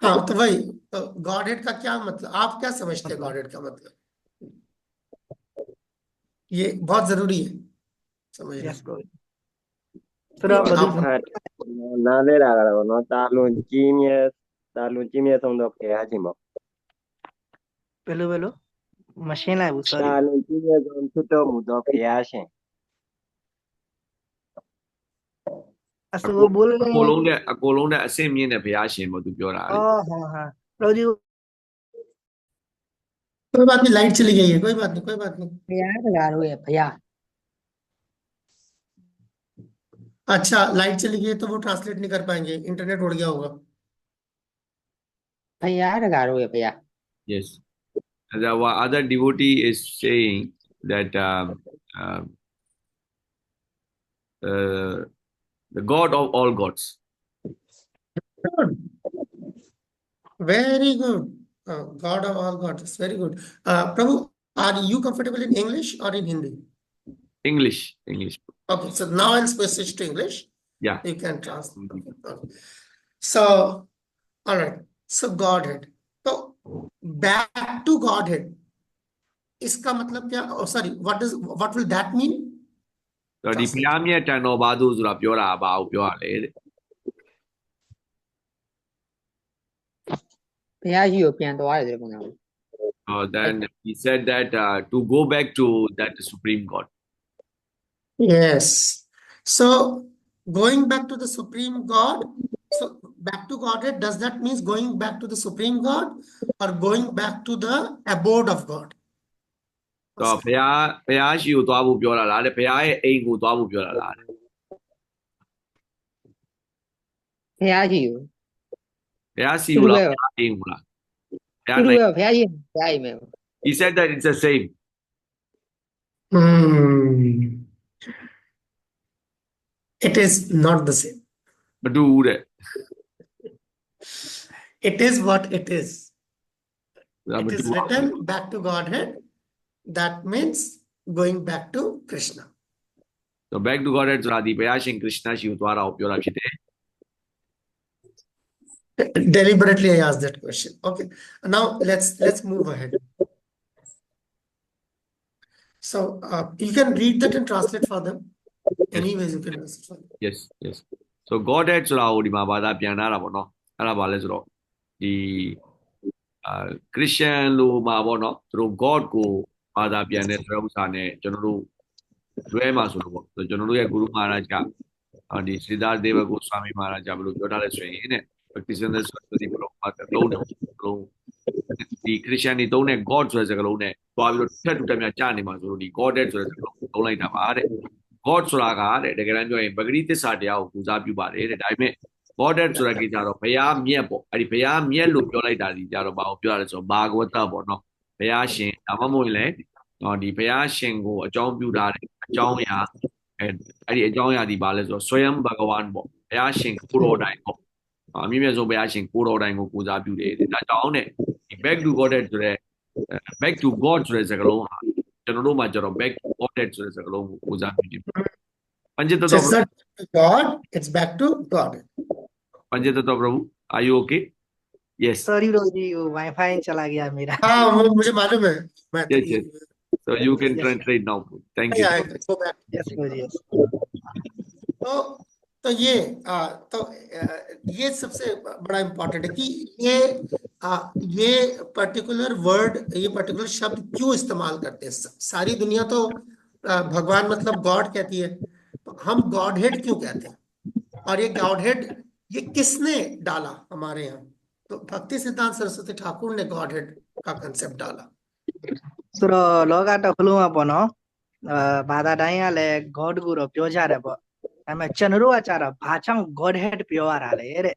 हाँ तो वही, तो गॉड हेड का क्या मतलब, आप क्या समझते हैं मतलब गॉड हेड का मतलब? ये बहुत जरूरी है समझना। यस ब्रो तो थोड़ा बदल आपနားလဲတာကတော့နော်တာလွန်ကြီးမြတ်ဆုံးတော့ဖရာရှင်ပေါ့ पेलो मशीन है वो တာ सॉरी လွန်ကြီးမြတ်ဆုံးဖြစ်တော်မူသောဖရာရှင် असो वो बोल အ रहे ကို हैं လုံးနဲ့အကိုလုံးနဲ့အဆင့်မြင့်တဲ့ဘုရားရှင်ပေါ့သူပြောတာလေ हाँ ब्रो जी कोई बात नहीं, लाइट चली गई है, कोई बात नहीं, कोई बात नहीं। भैया लगा रहे हैं भैया अच्छा लाइट चली गई है तो वो ट्रांसलेट नहीं कर पाएंगे, इंटरनेट उड़ गया होगा। भैया लगा रहे हैं भैया yes the other devotee is saying that the god of all gods Good. Very good. God of all gods, very good. Prabhu, are you comfortable in English or in Hindi? English Okay, so now I'll switch to English. yeah You can translate. Okay. So, all right. So Godhead. So back to Godhead. इसका मतलब क्या? Oh, sorry. What will that mean? တော့ဒီဘုရားမြတ်တန်တော်ဘာသူဆိုတာပြောတာဘာကိုပြောရလဲတဲ့ भैया जी कोပြန်သွားရတယ်ပုံစံ then he said that to go back to that supreme god Yes. So going back to the Supreme God. So back to Godhead, does that mean going back to the Supreme God or going back to the abode of God? တော့ဘုရားရှိကိုသွားဖို့ပြောတာလားတဲ့ဘုရားရဲ့အိမ်ကိုသွားဖို့ပြောတာလားတဲ့ ဘုရားကြီးကို ဘုရားစီကိုလားဘုရားအိမ်ကိုလားဘုရား သူ နိုင် တို့ကဘုရားကြီးဘုရားကြီးမယ် he said that it's the same It is not the same. မတူဘူးတဲ့ It is what it is. ဒါမ It တူ is ဘူး written back to Godhead. That means going back to Krishna. so back to god ဆိုတာဒီဘုရားရှင်ခရစ်ယာန်ရှိကိုသွားတာကိုပြောတာဖြစ်တယ် Deliberately, I asked that question. Okay. Now let's move ahead. So you can read that and translate for them. Anyways, you can translate for them. yes so godhead ဆိုတာကိုဒီမှာဘာသာပြန်လာတာပေါ့နော်အဲ့ဒါဘာလဲဆိုတော့ဒီခရစ်ယာန်လိုမှာပေါ့နော်သူတို့ god ကိုဘာသာပြန်တဲ့သရုပ်စာနဲ့ကျွန်တော်တို့လွဲမှာဆိုလို့ပေါ့ကျွန်တော်တို့ရဲ့ဂုရုမဟာရဂျ်ကဒီစိဒါဒေဝကိုဆွာမီမဟာရဂျ်ဘယ်လိုပြောထားလဲဆိုရင်တဲ့ practitioners ဆိုဒီဘလို့ဘာလုံးတယ်လုံးဒီခရစ်ယာန်တွေသုံးတဲ့ god ဆိုတဲ့စကားလုံးနဲ့တွားပြီးတော့ထက်တူတက်မြတ်ကြာနေမှာဆိုလို့ဒီ godhead ဆိုတဲ့စကားလုံးသုံးလိုက်တာပါတဲ့ God ဆိုတာကတဲ့တကယ်တမ်းပြောရင်ပဂရိသစ္စာတရားကိုပူဇော်ပြုပါတယ်တဲ့ဒါပေမဲ့ Godhead ဆိုတာကြီးကြတော့ဘုရားမြတ်ပေါ့အဲ့ဒီဘုရားမြတ်လို့ပြောလိုက်တာဒီကြတော့ဘာကိုပြောရလဲဆိုတော့ဘာဂဝတပေါ့နော်ဘုရားရှင်ဒါမှမဟုတ်ရင်လည်းဒီဘုရားရှင်ကိုအကြောင်းပြုတာတဲ့အကြောင်းအရာအဲ့ဒီအကြောင်းအရာဒီဘာလဲဆိုတော့ဆွေယံဘဂဝန်ပေါ့ဘုရားရှင်ကိုတော်တိုင်ပေါ့အမြင့်မြတ်ဆုံးဘုရားရှင်ကိုတော်တိုင်ကိုပူဇော်ပြုတယ်ဒါကြောင့်နဲ့ back to Godhead ဆိုတဲ့ back to God ဆိုတဲ့စကားလုံးဟာကျွန်တော်တို့မှာကျတော့ back to Godhead ဆိုတဲ့စကားလုံးကိုပူဇော်ပြုတယ်Panjatattva So it's not God, it's back to God. Panjatattva Prabhu, are you okay? Yes. Sorry प्रभु जी वो वाईफाई चला गया मेरा हाँ मुझे मालूम है मैं Yes, yes. So you can translate now. Thank you. go back. Yes प्रभु जी यस तो ये सबसे बड़ा इम्पोर्टेंट है कि ये पर्टिकुलर वर्ड ये पर्टिकुलर शब्द क्यों इस्तेमाल करते हैं सारी दुनिया तो भगवान मतलब गॉड कहती है तो हम गॉड हेड क्यों कहते हैं और ये गॉड हेड ये किसने डाला हमारे यहाँ तो भक्ति सिद्धांत सरस्वती ठाकुर ने गॉड हेड का कंसेप्ट डाला सुरो लोगा तो खुलुआ पनो बादा डाइया ले गॉड गुरो प्योजा रे ब हमें चनरो आचार भाचां गॉड हेड प्योर आले रे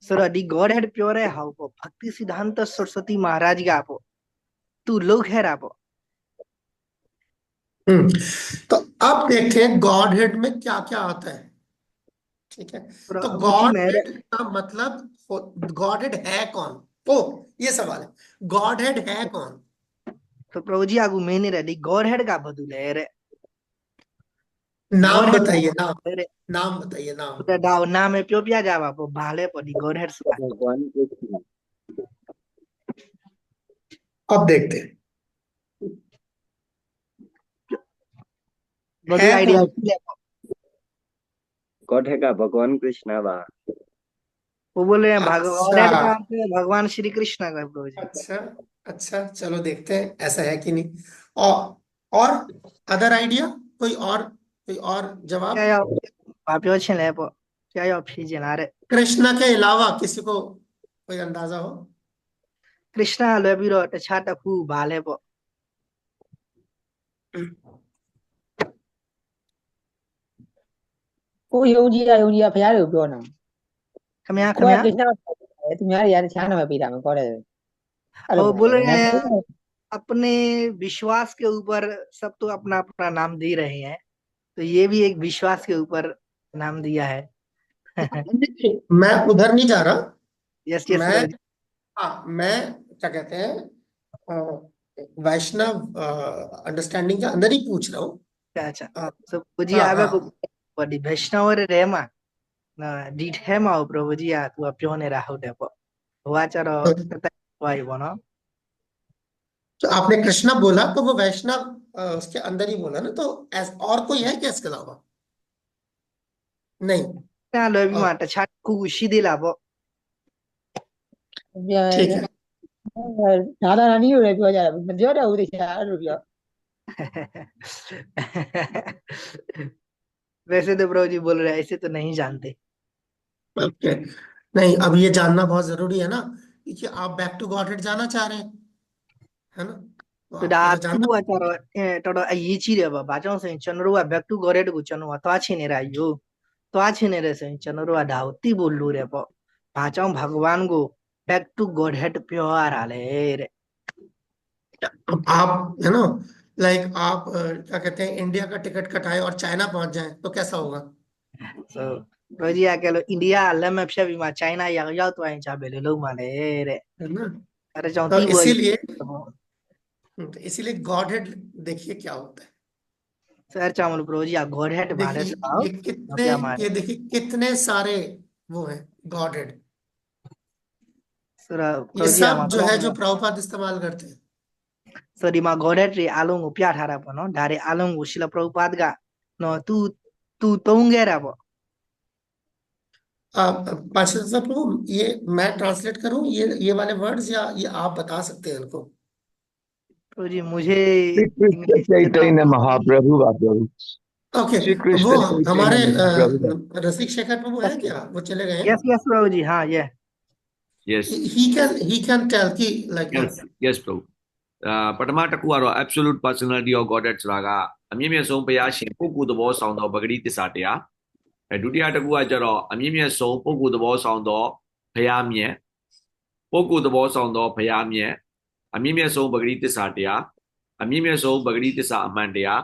सुरो दी गॉड हेड प्योर है हाउ पो भक्ति सिद्धांत सरस्वती महाराज का पो तू लोग है रा पो तो अब देखते हैं गॉड हेड में क्या क्या आता है ठीक है तो गॉड हेड का मतलब गॉड हेड है कौन ओ ये सवाल है गॉड हेड है कौन तो प्रभु जी आगू मैंने रेडी गॉड हेड का बदले रे नाम Godhead बताइए का नाम रे नाम बताइए नाम तो डाउ नाम में प्यो पिया जावा पो भाले पो दी गॉड हेड सुना भगवान कृष्ण अब देखते हैं बड़ी है आइडिया कौन? गॉड है का भगवान कृष्ण बा वो बोले हैं गॉड हेड अच्छा का अर्थ है भगवान श्री कृष्ण का प्रभु जी अच्छा अच्छा चलो देखते हैं ऐसा है कि नहीं और अदर आइडिया कोई और जवाब क्या यो पापियो छे ले पो क्या यो फीजे ना रे कृष्णा के अलावा किसी को कोई अंदाजा हो कृष्णा ले बिरो टछाटा फू भाले पोကိုယုံကြည်တာဘုရားတွေကိုပြောနေတာ खम्या ကိုက खम्या ကိစ္စတယ်သူများတွေရတယ်ချားနာမပေးတာမကောတယ်အဲ့လို वो बोल रहे हैंပဲ अपने विश्वास के ऊपर सब तो अपना अपना नाम दे रहे हैं तो ये भी एक विश्वास के ऊपर नाम दिया है मैं उधर नहीं जा रहा यस यस मैं मैं क्या कहते हैं वैष्णव अंडरस्टैंडिंग के अंदर ही पूछ रहा हूँ अच्छा तो पूजी हाँ, आवे हाँ। को बड़ी वैष्णव रे रेमा ना डीठ है मा प्रभु जी आ तू प्यो ने राहु दे पो हुआ चरो वाई बनो तो आपने कृष्णा बोला तो वो वैष्णव उसके अंदर ही बोला ना तो और कोई है क्या इसके अलावा नहीं ना लो भी माटा छाट कुशी दिला पो ठीक है ဒါသာနာနီးကိုလည်းပြောကြတယ်မပြောတော့ဘူးတရားအဲ့လိုပြော वैसे तो प्रभु जी बोल रहे हैं ऐसे तो नहीं जानते ओके नहीं अब ये जानना बहुत जरूरी है ना क्योंकि आप बैक टू गॉड हेड जाना चाह रहे हैं है ना तो तो आपको दा तो जानना तू आचारो टोडो ये चीज है बाजों से चनरुआ बैक टू गोरेड को चनरुआ तो आछे ने रायो तो आछे ने रे से चनरुआ दावती बोलू रे पो बाजों भगवान को back to godhead pure आले रे अब आप है ना लाइक आप क्या कहते हैं इंडिया का टिकट कटाए और चाइना पहुंच जाए तो कैसा होगा सो प्रभु जी आके लो इंडिया अल्लाह में फिर भी मा चाइना या या तो आई चा बेले लो माले रे है ना अरे तो चौथी वो इसीलिए गॉड हेड देखिए क्या होता है सर चावल प्रभु जी आ गॉड हेड भाले से आओ ये देखिए कितने सारे वो हैं गॉड हेड सर ये प्रभु जी सब जो है जो प्रभुपाद इस्तेमाल करते हैं सरी मा गॉड हेड रे आलोंग प्या थारा पनो डारे आलोंग शिला प्रभुपाद का नो तू तू तोंगे रा पो पार्षद प्रभु ये मैं ट्रांसलेट करूं ये वाले वर्ड्स या ये आप बता सकते हैं इनको प्रभु जी मुझे श्री कृष्ण चैतन्य महाप्रभु का प्रभु ओके श्री कृष्ण वो चैतन्य हमारे महाप्रभु रसिक शेखर प्रभु है क्या वो चले गए हैं यस यस प्रभु जी हाँ ये Yes. he can tell कि like Yes, yes, Prabhu. Patama Takuaro, absolute personality of Godhead Sraga, အမြင့်မြတ်ဆုံးဘုရားရှင်ပုဂ္ဂိုလ်သဘောဆောင်သောပဂတိတစ္ဆာတရားဒုတိယတစ်ခုကကျတော့အမြင့်မြတ်ဆုံးပုဂ္ဂိုလ်သဘောဆောင်သောဘုရားမြတ်ပုဂ္ဂိုလ်သဘောဆောင်သောဘုရားမြတ်အမြင့်မြတ်ဆုံးပဂတိတစ္ဆာတရားအမြင့်မြတ်ဆုံးပဂတိတစ္ဆာအမှန်တရား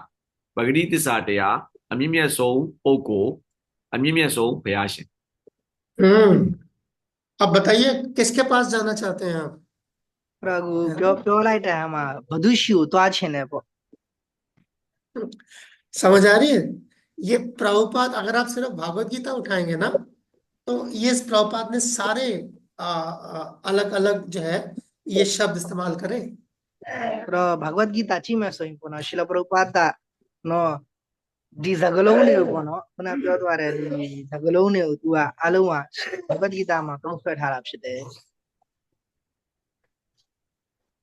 ပဂတိတစ္ဆာတရားအမြင့်မြတ်ဆုံးပုဂ္ဂိုလ်အမြင့်မြတ်ဆုံးဘုရားရှင် अब बताइए किसके पास जाना चाहते हैं आप အဲ့တော့ကိုပြောလိုက်တဲ့အခါမှာဘသူရှိကိုသွားချင်တယ်ပေါ့ समझ आ रही है ये प्रभुपाद अगर आप सिर्फ भागवत गीता उठाएंगे ना तो ये इस प्रभुपाद ने सारे अलग अलग जो है ये शब्द इस्तेमाल करे အဲ့တော့ဘဂဝတ်ဂီတာကြည့်မယ်ဆိုရင်ပေါ့နော်ရှီလပရုပါဒနော်ဒီစကားလုံးတွေကိုပေါ့နော်ခုနပြောသွားတဲ့ဒီစကားလုံးတွေကို तू ကအလုံးကဘဂဝတ်ဂီတာမှာသုံးဆွဲထားတာဖြစ်တယ်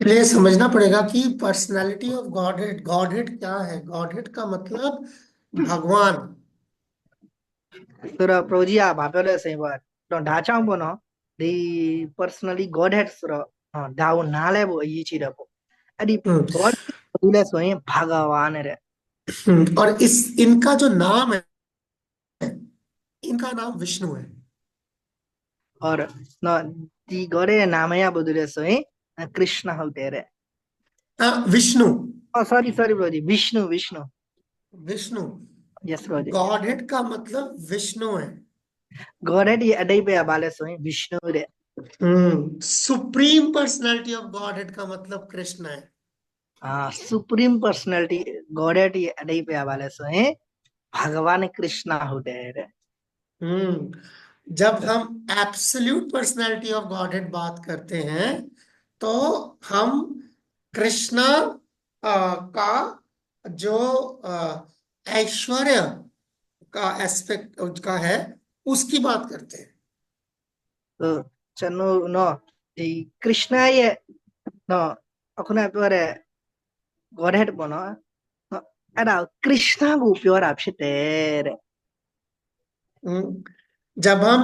इसलिए समझना पड़ेगा कि पर्सनालिटी ऑफ गॉडहेड गॉडहेड क्या है गॉडहेड का मतलब भगवान ဆိုတော့ project ကဘာပြောလဲဆိုရင်ပေါ့တော့ဒါကြောင့်ပေါ့နော်ဒီ personally godhead ဆိုတော့ဒါကိုနားလဲဖို့အရေးကြီးတယ်ပေါ့အဲ့ဒီ god ဘူးလဲဆိုရင်ဘာဂဝါနဲ့တဲ့ और इस इनका जो नाम है इनका नाम विष्णु है और နော်ဒီ god ရဲ့နာမည်ကဘာလို့လဲဆိုရင်ကရစ်နာဟုတ်တယ်တဲ့ Vishnu sorry project Vishnu Vishnu yes project godhead का मतलब विष्णु है godhead ရဲ့အတိတ်ပဲဘာလဲဆိုရင် Vishnu တဲ့ supreme personality of godhead का मतलब कृष्ण है supreme personality godhead ရဲ့အတိတ်ပဲဘာလဲဆိုရင်भगवान कृष्ण ဟုတ်တယ်တဲ့ जब हम एब्सोल्यूट पर्सनालिटी ऑफ गॉडहेड बात करते हैं तो हम कृष्णा का जो ऐश्वर्य का एस्पेक्ट का है उसकी बात करते हैं ကျွန်တော်နော်ဒီကရစ်နာရဲ့နော်အခုနပြောတဲ့ godhead ပေါ့နော်အဲ့ဒါကရစ်နာကိုပြောတာဖြစ်တယ်တဲ့ जब हम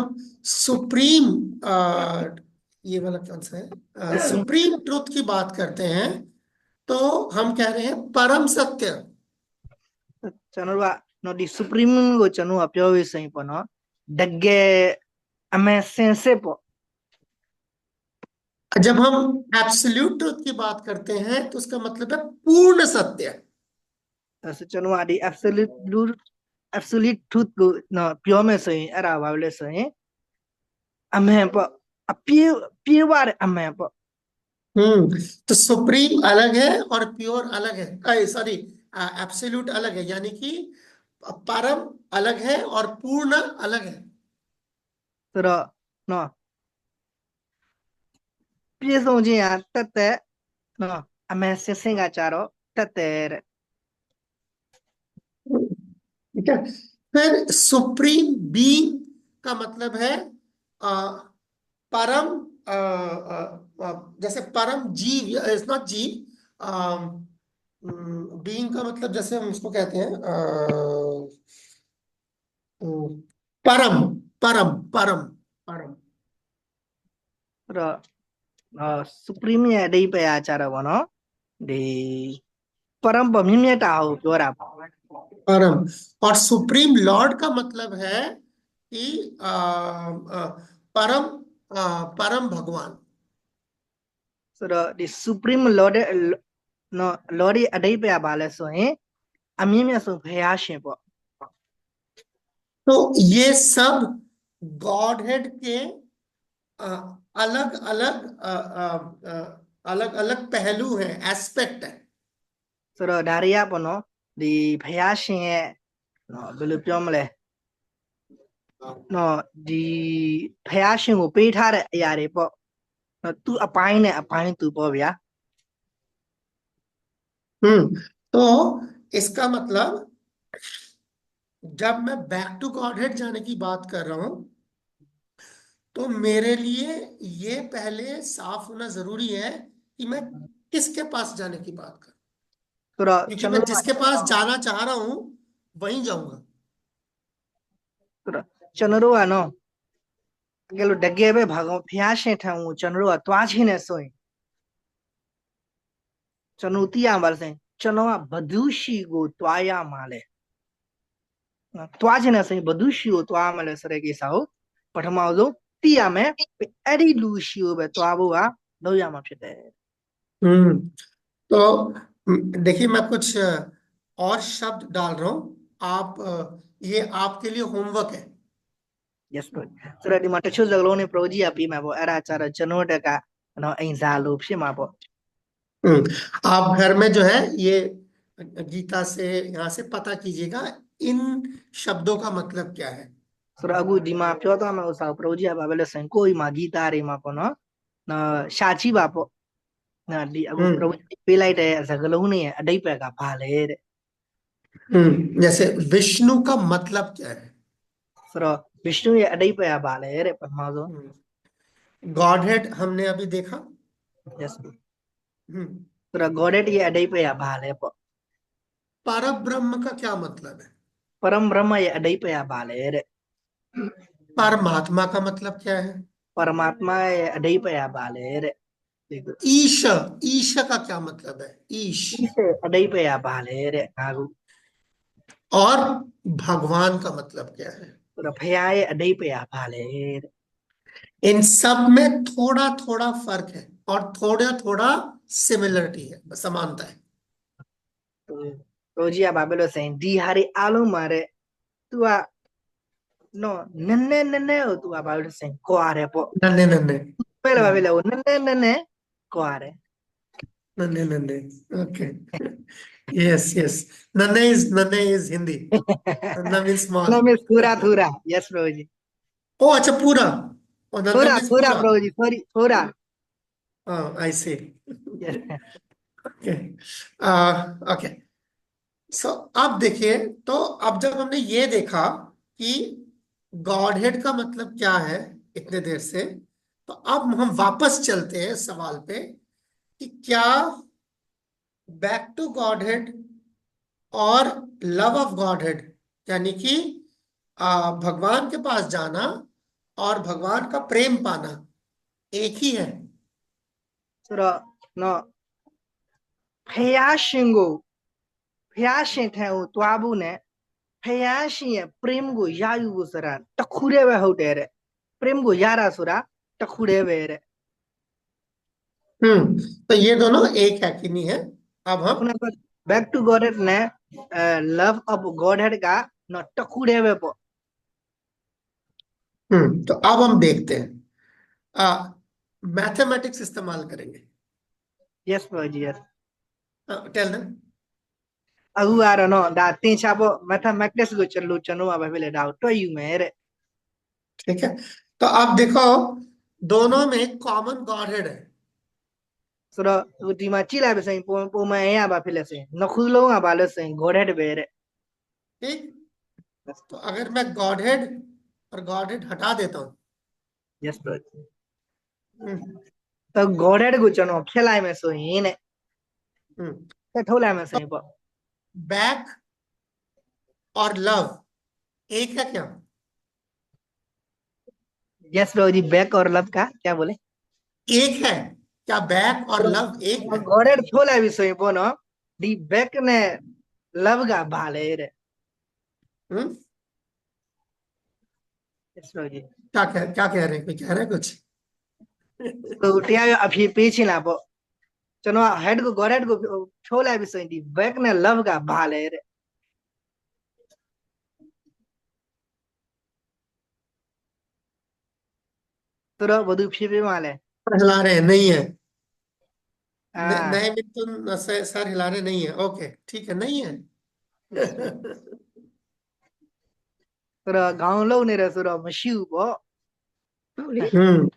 सुप्रीम ये वाला कौन सा है सुप्रीम ट्रुथ की बात करते हैं तो हम कह रहे हैं परम सत्य ကျွန်တော်တို့ကနော်ဒီ supreme ကိုကျွန်တော်ကပြောရစရင်ပေါ့နော်တကယ်အမှန်စင်စစ်ပေါ့ जब हम एब्सोल्यूट ट्रुथ की बात करते हैं तो उसका मतलब है पूर्ण सत्य အဲ့ဆိုကျွန်တော်ကဒီ absolute truth ကိုနော်ပြောမယ်ဆိုရင်အဲ့ဒါဘာလဲဆိုရင်အမှန်ပေါ့အပြေးဝတဲ့အမှန်ပေါ့ तो सुप्रीम अलग है और प्योर अलग है सॉरी एब्सोल्यूट अलग है यानी कि परम अलग है और पूर्ण अलग है ဆိုတော့နော်ပြည့်စုံခြင်းဟာတက်တဲ့နော်အမှန်စင်စစ်ကကြတော့တက်တဲ့တဲ့ ठीक है फिर सुप्रीम बीइंग का मतलब है परम जैसे परम जीव इज नॉट जीव बीइंग का मतलब जैसे हम इसको कहते हैं परम परम परम परम ဆိုတော့supreme ရဲ့အဓိပ္ပာယ်ကကြတော့ဗောနော်ဒီပရမပမြင့်မြတ်တာကိုပြောတာပေါ့ परम और सुप्रीम लॉर्ड का मतलब है कि परम परम भगवान ဆိုတော့ဒီ supreme lord နော် lord ရဲ့အဓိပ္ပာယ်ကဘာလဲဆိုရင်အမြင့်မြတ်ဆုံးဘုရားရှင်ပေါ့ तो ये सब गॉडहेड के अलग अलग अलग अलग पहलू हैं एस्पेक्ट है ဆိုတော့ဒါတွေကပေါ့နော်ဒီဘုရားရှင်ရဲ့နော်ဘယ်လိုပြောမလဲနော်ဒီဘုရားရှင်ကိုပေးထားတဲ့အရာတွေပေါ့နော်သူအပိုင်းနဲ့အပိုင်းသူပေါ့ဗျာ तो इसका मतलब जब मैं बैक टू गॉडहेड जाने की बात कर रहा हूं तो मेरे लिए ये पहले साफ होना जरूरी है कि मैं किसके पास जाने की बात कर ဆိုတော့ क्योंकि ကျွန် मैं တော် जिसके पास जाना चाह रहा हूं वहीं जाऊंगा ဆိုတော့ကျွန်တော်တို့ကနော်အကယ်လို့တကယ်ပဲဘုရားရှင်ထံကိုကျွန်တော်တို့ကသွားခြင်းနဲ့ဆိုရင်ကျွန်တော်သိရမှာလဲဆိုရင် ကျွန်တော်ကဘသူရှိကိုတွားရမှာလဲတွားခြင်းနဲ့ဆိုရင်ဘသူရှိကိုတွားရမှာလဲဆိုတဲ့ကိစ္စကိုပထမဆုံးသိရမယ်အဲ့ဒီလူရှိကိုပဲတွားဖို့ကလုပ်ရမှာဖြစ်တယ် तो देखिए मैं कुछ और शब्द डाल रहा हूँ आप ये आपके लिए होमवर्क है yes bro ဆိုတော့ဒီမှာတချို့စကားလုံးတွေ pro ကြီးကပြီးမှာပေါ့အဲ့ဒါကြတော့ကျွန်တော်တက်ကနော်အိမ်စာလို့ဖြစ်မှာပေါ့ आप घर में जो है ये गीता से यहाँ से पता कीजिएगा इन शब्दों का मतलब क्या है ဆိုတော့အခုဒီမှာပြောသွားမယ့်ဥစ္စာကို pro ကြီးကဘာပဲလဲဆိုရင်ကိုယ့်အိမ်မှာဂီတာတွေမှာပေါ့နော်ရှာကြည့်ပါပေါ့နော်ဒီအခု pro ပေးလိုက်တဲ့စကားလုံးတွေရဲ့အဓိပ္ပာယ်ကဘာလဲတဲ့ जैसे विष्णु का मतलब क्या है ဆိုတော့ विष्णु ရဲ့အဓိပ္ပာယ်ကဘာလဲတဲ့ပထမဆုံး गॉड हेड हमने अभी देखा yes ဆို हम्म တော့ godhead ရဲ့အဓိပ္ပာယ်ကဘာလဲပေါ့ परम ब्रह्म का क्या मतलब है परम ब्रह्म ရဲ့အဓိပ္ပာယ်ကဘာလဲတဲ့ परमात्मा का मतलब क्या है परमात्मा ရဲ့အဓိပ္ပာယ်ကဘာလဲတဲ့ ईश ईश का क्या मतलब है ईश အဓိပ္ပာယ်ကဘာလဲတဲ့ငါခု और भगवान का मतलब क्या है ဆိုတော့ဘုရားရဲ့အဓိပ္ပာယ်ကဘာလဲတဲ့ इन सब में थोड़ा थोड़ा फर्क है और थोड़ा थोड़ा सिमिलरिटी है समानता है တို့ကြီးကဘာပဲလို့ဆိုရင်ဒီဟာတွေအားလုံးမှာတဲ့ तू ကနော်နည်းနည်းကို तू ကဘာလို့ဆိုရင်ကွာတယ်ပေါ့ नन्हे नन्हे ပဲလားဘာပဲလဲနည်းနည်းကွာတယ် नन्हे नन्हे ओके यस यस नन्हे इज हिंदी नन्हा मीन्स स्मॉल ना मिस थोड़ा थोड़ा यस bro जी ओ अच्छा पूरा और नन्हा थोड़ा means थोड़ा पूरा bro जी सॉरी थोड़ा आई सी yes ओके ओके सो अब देखिए तो अब जब हमने ये देखा कि गॉड हेड का मतलब क्या है इतने देर से तो अब हम वापस चलते हैं सवाल पे कि क्या बैक टू गॉड हेड और लव ऑफ गॉड हेड यानी कि भगवान के पास जाना और भगवान का प्रेम पाना एक ही है ဆိုတော့နော်ဖယားရှင်ကိုဖယားရှင်ထံကိုတွားဖို့ ਨੇ ဖယားရှင်ရဲ့ prem ကိုရယူဖို့ဆိုတာတစ်ခုတည်းပဲဟုတ်တယ်တဲ့ prem ကိုရတာဆိုတာတစ်ခုတည်းပဲတဲ့ तो ये दोनों एक है कि नहीं है अब हम ခုနက back to godhead နဲ့ love of godhead ကနော်တစ်ခုတည်းပဲပေါ့ तो अब हम देखते हैं मैथमेटिक्स इस्तेमाल करेंगे yes bro जी yes टेल देम အခုကတော့နော်ဒါသင်္ချာပေါ့ mathematics ကိုကျွန်တော်ကဘာဖြစ်လဲဒါကိုတွက်ယူမယ်တဲ့ ठीक है तो अब देखो दोनों में कॉमन गॉड हेड है ဆိုတော့ဒီမှာကြည့်လိုက်ပါဆိုရင်ပုံမှန်အရာဘာဖြစ်လဲဆိုရင်နှစ်ခုလုံးကဘာလို့ဆိုရင် godhead ပဲတဲ့ ठीक तो अगर मैं गॉड हेड और गॉड हेड हटा देता हूँ yes bro တော့ godhead ကိုကျွန်တော်ဖျက်လိုက်မယ်ဆိုရင်တဲ့ဆက်ထုတ်လိုက်မယ်ဆိုရင်ပေါ့ बैक और लव एक है क्या yes bro जी back और love का क्या बोले एक है क्या बैक और लव एक है godhead ထုတ်လိုက်ပြီဆိုရင်ပေါ့နော်ဒီ back နဲ့ love ကဘာလဲတဲ့ yes bro जी क्या कह रहे हैं कोई कह रहे हैं कुछ ဟိုတရားရအဖြေပေးချင်လားပေါ့ကျွန်တော်က head ကို godhead ကိုဖြိုးလိုက်ပြီဆိုရင်ဒီ back နဲ့ love ကဘာလဲတဲ့ तो वो फिर भी माले हिला रहे हैं नहीं है हाँ नए मिथुन सर हिला रहे नहीं है ओके ठीक है नहीं है तो गांव लोग ने रसो मशीउ बो ဟုတ်လေ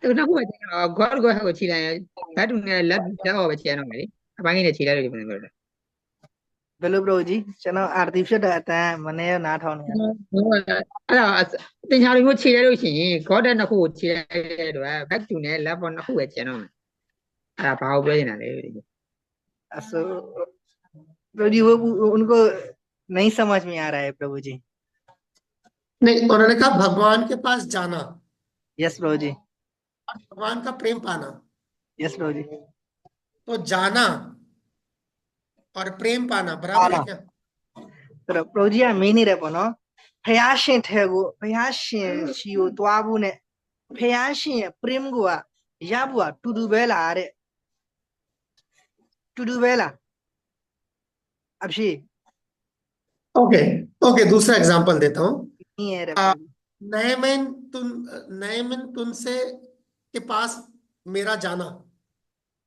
သူနောက်ခုကကျတော့ god ကိုခြေလိုက်ဘတ်တူနဲ့လက်ပဲခြေရအောင်လေအပိုင်းနဲ့ခြေလိုက်လို့ဒီမှာပြောတာ बेलो ब्रो जी चलो आर्टिफिशियल आता है मने ना ठाउने အဲ့တော့တင်ချာလေးမျိုးခြေလိုက်လို့ရှိရင် god တဲ့နှစ်ခုကိုခြေလိုက်တဲ့အတွက် back to နဲ့ left နှစ်ခုပဲကျန်တော့မယ်အဲ့ဒါဘာကိုပြောနေတာလဲ असो प्रभु जी वो उनको नहीं समझ में आ रहा है प्रभु जी नहीं उन्होंने कहा भगवान के पास जाना यस प्रभु जी भगवान का प्रेम पाना यस प्रभु जी तो जाना और प्रेम पाना बराबर है पाना क्या? ဆိုတော့ Proji ကမင်းနေတယ်ပေါ့နော်ဖះရှင်ထဲကိုဖះရှင်ရှိကိုတွားဖို့နဲ့ဖះရှင်ရဲ့ prim ကိုရဖို့ကတူတူပဲလားတဲ့တူတူပဲလားအဖြေ ओके ओके, दूसरा एग्जांपल देता हूँ। မင်းရဲ့တဲ့ आ, Proji नयमन तुमसे के पास मेरा जाना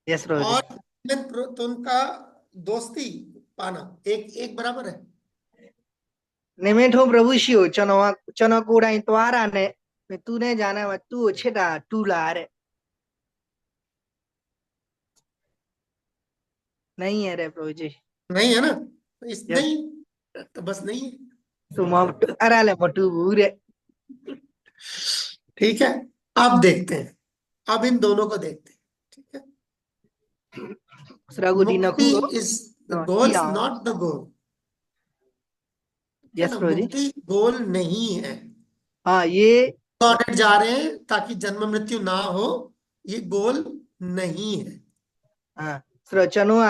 yes Proji और मैं तुमका दोस्ती पाना एक एक बराबर है। နေမင်းထုံး प्रभु ရှိကိုကျွန်တော်ကိုယ်တိုင်တွားတာနဲ့သူနဲ့ဂျာနဲ့မှာသူ့ကိုချစ်တာတူလားတဲ့नहीं है रे Proji नहीं है ना? इस Yes. नहीं तो बस नहीं है। ဆိုမအဲ့ဒါလည်းမတူဘူးတဲ့ ठीक है, अब देखते हैं, अब इन दोनों को देखते हैं। ठीक है, ဆိုတော့အခုဒီနှစ်ခု मुक्ति ကို इज द हाँ, गोल, किया। Not the goal. yes Proji मुक्ति गोल नहीं है। हाँ ये गॉडेड जा रहे हैं ताकि जन्म मृत्यु ना हो, ये गोल नहीं है। ဆိုတော့ကျွန်တော်က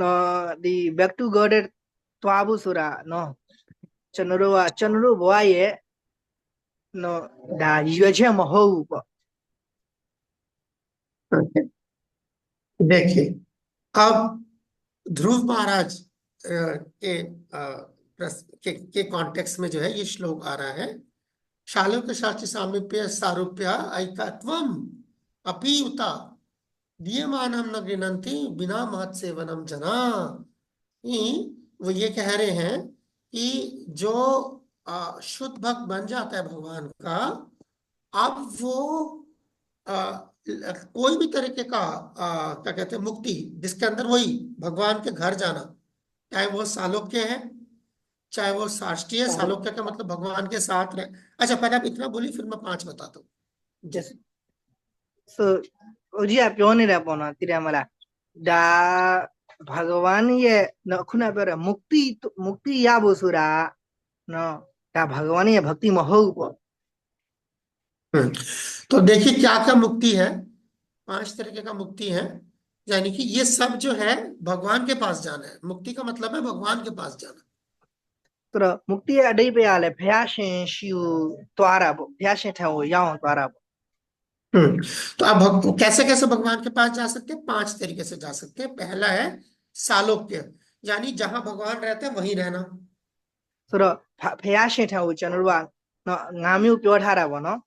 နော်ဒီ back to god တွားဖို့ဆိုတာနော်ကျွန်တော်တို့ဘဝရဲ့နော်ဒါရည်ရွယ်ချက်မဟုတ်ဘူးပေါ့ देखिए, अब ध्रुव महाराज के कॉन्टेक्स्ट में जो है ये श्लोक आ रहा है। शालोक शास्त्री सामीप्य सारूप्य ऐकत्वम अपि उता दीयमानम न गृह्णन्ति बिना महत् सेवनम जना। वो ये कह रहे हैं कि जो शुद्ध भक्त बन जाता है भगवान का, अब वो कोई भी तरीके का क्या कहते हैं मुक्ति, जिसके अंदर वही भगवान के घर जाना, चाहे वो सालोक्य है चाहे वो साष्टीय। सालोक्य का मतलब भगवान के साथ रहे। अच्छा, पहले आप इतना बोलिए, फिर मैं 5 बताता हूँ। yes so ဦးကြီးကပြောနေတယ်ပေါ့နော်သိတယ်မလားဒါဘဂဝါန်ရဲ့နော်ခုနပြောတဲ့မုတ်တိရဖို့ဆိုတာနော်ဒါဘဂဝါန်ရဲ့ भक्ति မဟုတ်ဘူးပေါ့ तो देखिए क्या क्या मुक्ति है। 5 तरीके का मुक्ति है, यानी कि ये सब जो है भगवान के पास जाना है। मुक्ति का मतलब है भगवान के पास जाना। ဆိုတော့မုတ်တိရဲ့အဓိပ္ပာယ်ကလည်းဘုရားရှင်ရှိကိုတွားတာပေါ့ဘုရားရှင်ထံကိုရောက်အောင်တွားတာပေါ့ तो आप कैसे कैसे भगवान के पास जा सकते हैं? 5 तरीके से जा सकते हैं। पहला है सालोक्य, यानी जहां भगवान रहते हैं वहीं रहना। ဆိုတော့ဘုရားရှင်ထံကိုကျွန်တော်တို့ကနော်၅မျိုးပြောထားတာပေါ့နော်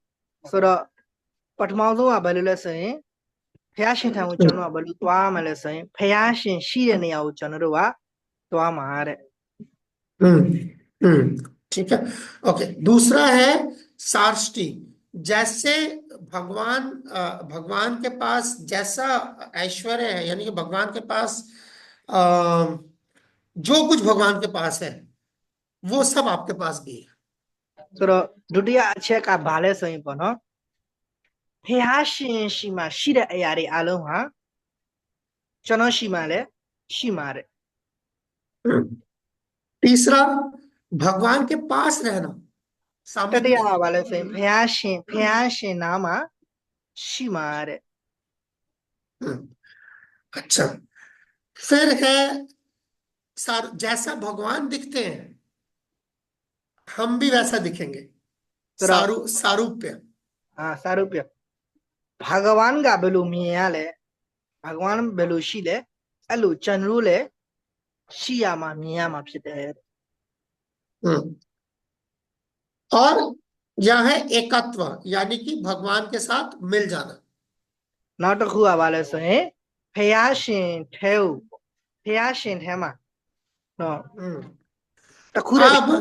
ဆိုတော့ပထမဆုံးကဘယ်လိုလဲဆိုရင်ဘုရားရှင်ထံကိုကျွန်တော်ကဘယ်လိုတွားရမလဲဆိုရင်ဘုရားရှင်ရှိတဲ့နေရာကိုကျွန်တော်တို့ကတွားမှာတဲ့ ठीक है, ओके। दूसरा है सार्ष्टी, जैसे भगवान के पास जैसा ऐश्वर्य है, यानी कि भगवान के पास जो कुछ भगवान के पास है वो सब आपके पास भी है। ဆိုတော့ဒုတိယအချက်ကဘာလဲဆိုရင်ပေါ့နော်ဘုရားရှင်ရှိမှရှိတဲ့အရာတွေအလုံးဟာကျွန်တော်ရှိမှလည်းရှိမှာတဲ့ तीसरा भगवान के पास रहना। တတိယကဘာလဲဆိုရင်ဘုရားရှင်နားမှာရှိမှာတဲ့ अच्छा, फिर है जैसा भगवान दिखते हैं हम भी वैसा दिखेंगे। सारूप्य। စာရုပ်ပြဘဂဝန်ကဘယ်လိုမြင်ရလဲဘဂဝန်ဘယ်လိုရှိလဲအဲ့လိုကျွန်တော်တို့လည်းရှိရမှာမြင်ရမှာဖြစ်တယ် और यह है एकत्व, यानी कि भगवान के साथ मिल जाना। နောက်တစ်ခုကဘာလဲဆိုရင်ဘုရားရှင်ထဲကိုဘုရားရှင်ထဲမှာနော် တခုတည်းဘု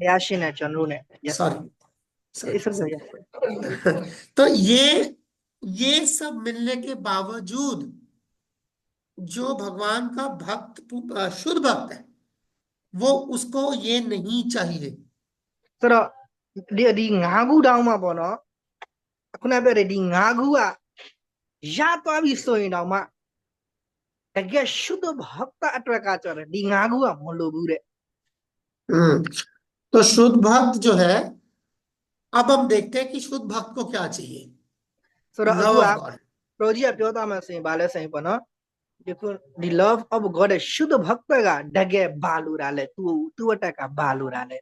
ရားရှင်နဲ့ကျွန်တော်တို့နဲ့ सॉरी It's okay. तो ये सब मिलने के बावजूद जो भगवान का भक्त शुद्ध भक्त है वो उसको ये नहीं चाहिए। ဆိုတော့ဒီ၅ခုတောင်းမှာပေါ့နော်ခုနပြောတဲ့ဒီ၅ခုကရသွားပြီဆိုရင်တော့မှတကယ်ရှုဒ္ဓဘဂတအတွက်ကကြတယ်ဒီ၅ခုကမလိုဘူးတဲ့ तो शुद्ध भक्त जो है, अब हम देखते हैं कि शुद्ध भक्त को क्या चाहिए। ဆိုတော့အခု Love က of God। ပရိုဂျီကပြောသားမှဆိုရင်ဘာလဲဆိုရင်ပေါ့နော် देखो द लव ऑफ गॉड शुद्ध भक्त का डगे बालू राले तू अटका का बालू राले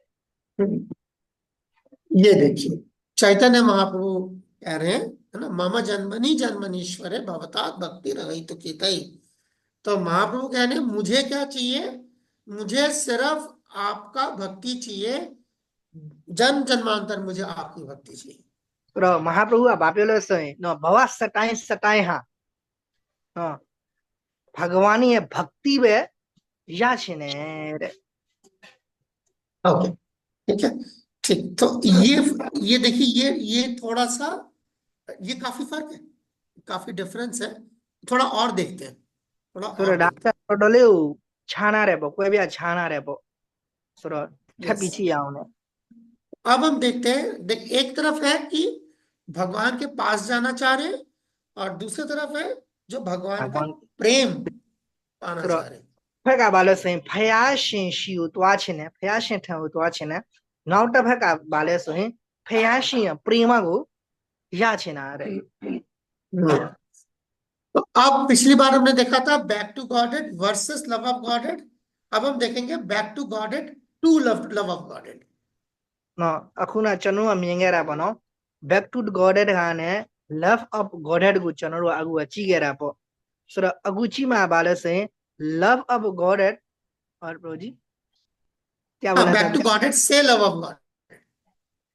ये देखिए चैतन्य महाप्रभु कह रहे हैं, है ना, मम जन्मनि जन्मनीश्वरे भवतात भक्ति रही तो कितई। तो महाप्रभु कह रहे हैं मुझे क्या चाहिए, मुझे सिर्फ आपका भक्ति चाहिए, जन्म जन्मांतर मुझे आपकी भक्ति चाहिए। र महाप्रभु बापेलो सही न भवा सटाई हाँ हाँ भगवानी है भक्ति वे या छिने रे ओके, ठीक है, ठीक। तो ये देखिए, ये थोड़ा सा, ये काफी फर्क है, काफी डिफरेंस है। थोड़ा और देखते हैं, थोड़ा सुर और देखते डाक्टर डोले छाना रे बो कोई भी छाना रे बो सुर हैं। यस, ठपीची आउने अब हम देखते हैं, देख एक तरफ है कि भगवान के पास जाना चाह रहे हैं, और दूसरी तरफ है जो भगवान का भगवान प्रेम पाना सुर चाह रहे हैं। फका बाले सही फयाशिन शिउ तो छिने फयाशिन ठौ तो छिने नाउट फका बाले सही फयाशिन प्रेमा को या छिना रे हम्म। तो अब पिछली बार हमने देखा था back to godhead versus love of godhead, अब हम देखेंगे back to godhead to love of godhead. न अखुना चनु मिंगेरा बनो बैक टू गॉडेड गाने लव ऑफ गॉडेड को चनु अगु अची गेरा पो सुर अगुची मा बाले से लव ऑफ गॉडेड और प्रभु जी क्या बोला था बैक टू गॉडेड से love of god,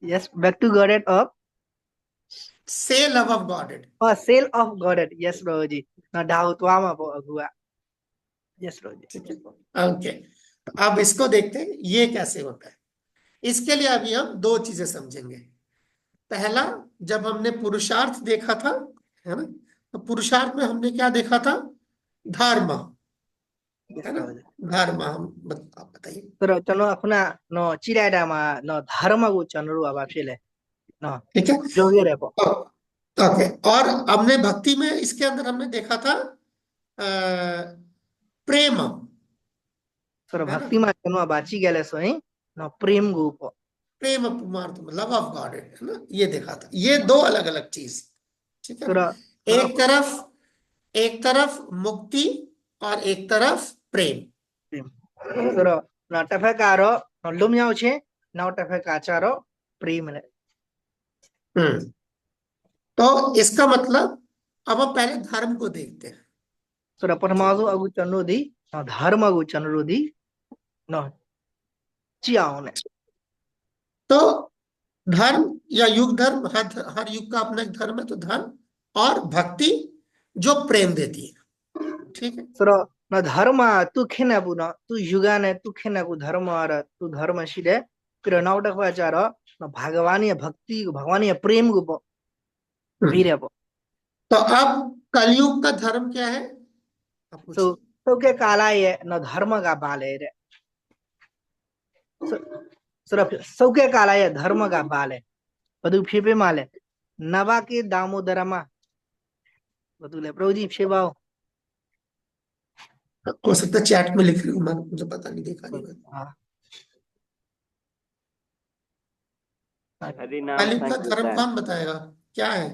yes back to godhead of से लव ऑफ गॉडेड। और सेल ऑफ गॉडेड यस प्रभु जी न डाउतवा मा पो अगुआ यस प्रभु जी ठीक है, ओके। तो अब इसको देखते हैं ये कैसे होता है। इसके लिए अभी हम दो चीजें समझेंगे। पहला, जब हमने पुरुषार्थ देखा था, है ना, तो पुरुषार्थ में हमने क्या देखा था, धर्म, यस है ना, प्रभु जी धर्म। आप बताइए। सुर चनु अखुना न चिराडा मा न धर्म को चनु अब फिले न ठीक है, जोगे रे पो ओके। और हमने भक्ति में इसके अंदर हमने देखा था प्रेम, सुर है ना, भक्ति मा चनु बाची गेले सोई न प्रेम को पो प्रेम पुमार्थ लव ऑफ गॉड, है ना, ये देखा था। ये दो अलग अलग चीज, ठीक है सुर ना। एक तरफ मुक्ति और एक तरफ प्रेम। सुर न टफकारो न लुम्याउ छे न टफकाचारो प्रेम ने हम्म। तो इसका मतलब अब हम पहले धर्म को देखते हैं। सुर परमाजु अगु चनु दी न धर्म अगु चनु दी न चियाओ ने तो धर्म या युग धर्म, हर युग का अपना एक धर्म है। तो धर्म और भक्ति जो प्रेम देती है, ठीक है। सुर न धर्म तू खेना बुना तू युगा ने तू खेना को धर्म और तू धर्म शिले फिर न टफकाचारो न भगवानी भक्ति भगवानी प्रेम को वीरे पो तो अब कलयुग का धर्म क्या है, आप सो पूछिए। तो के काला ये न धर्म का बाले रे सिर्फ सौके काला ये धर्म का बाले बदु फेपे माले नवा के दामोदरमा बदुले प्रभु जी फेबाओ हो सकता है चैट में लिख रही हूँ मैं, मुझे पता नहीं, देखा नहीं मैंने। हाँ हरि नाम कलयुग का धर्म संकीर्तन, कौन बताएगा, क्या है।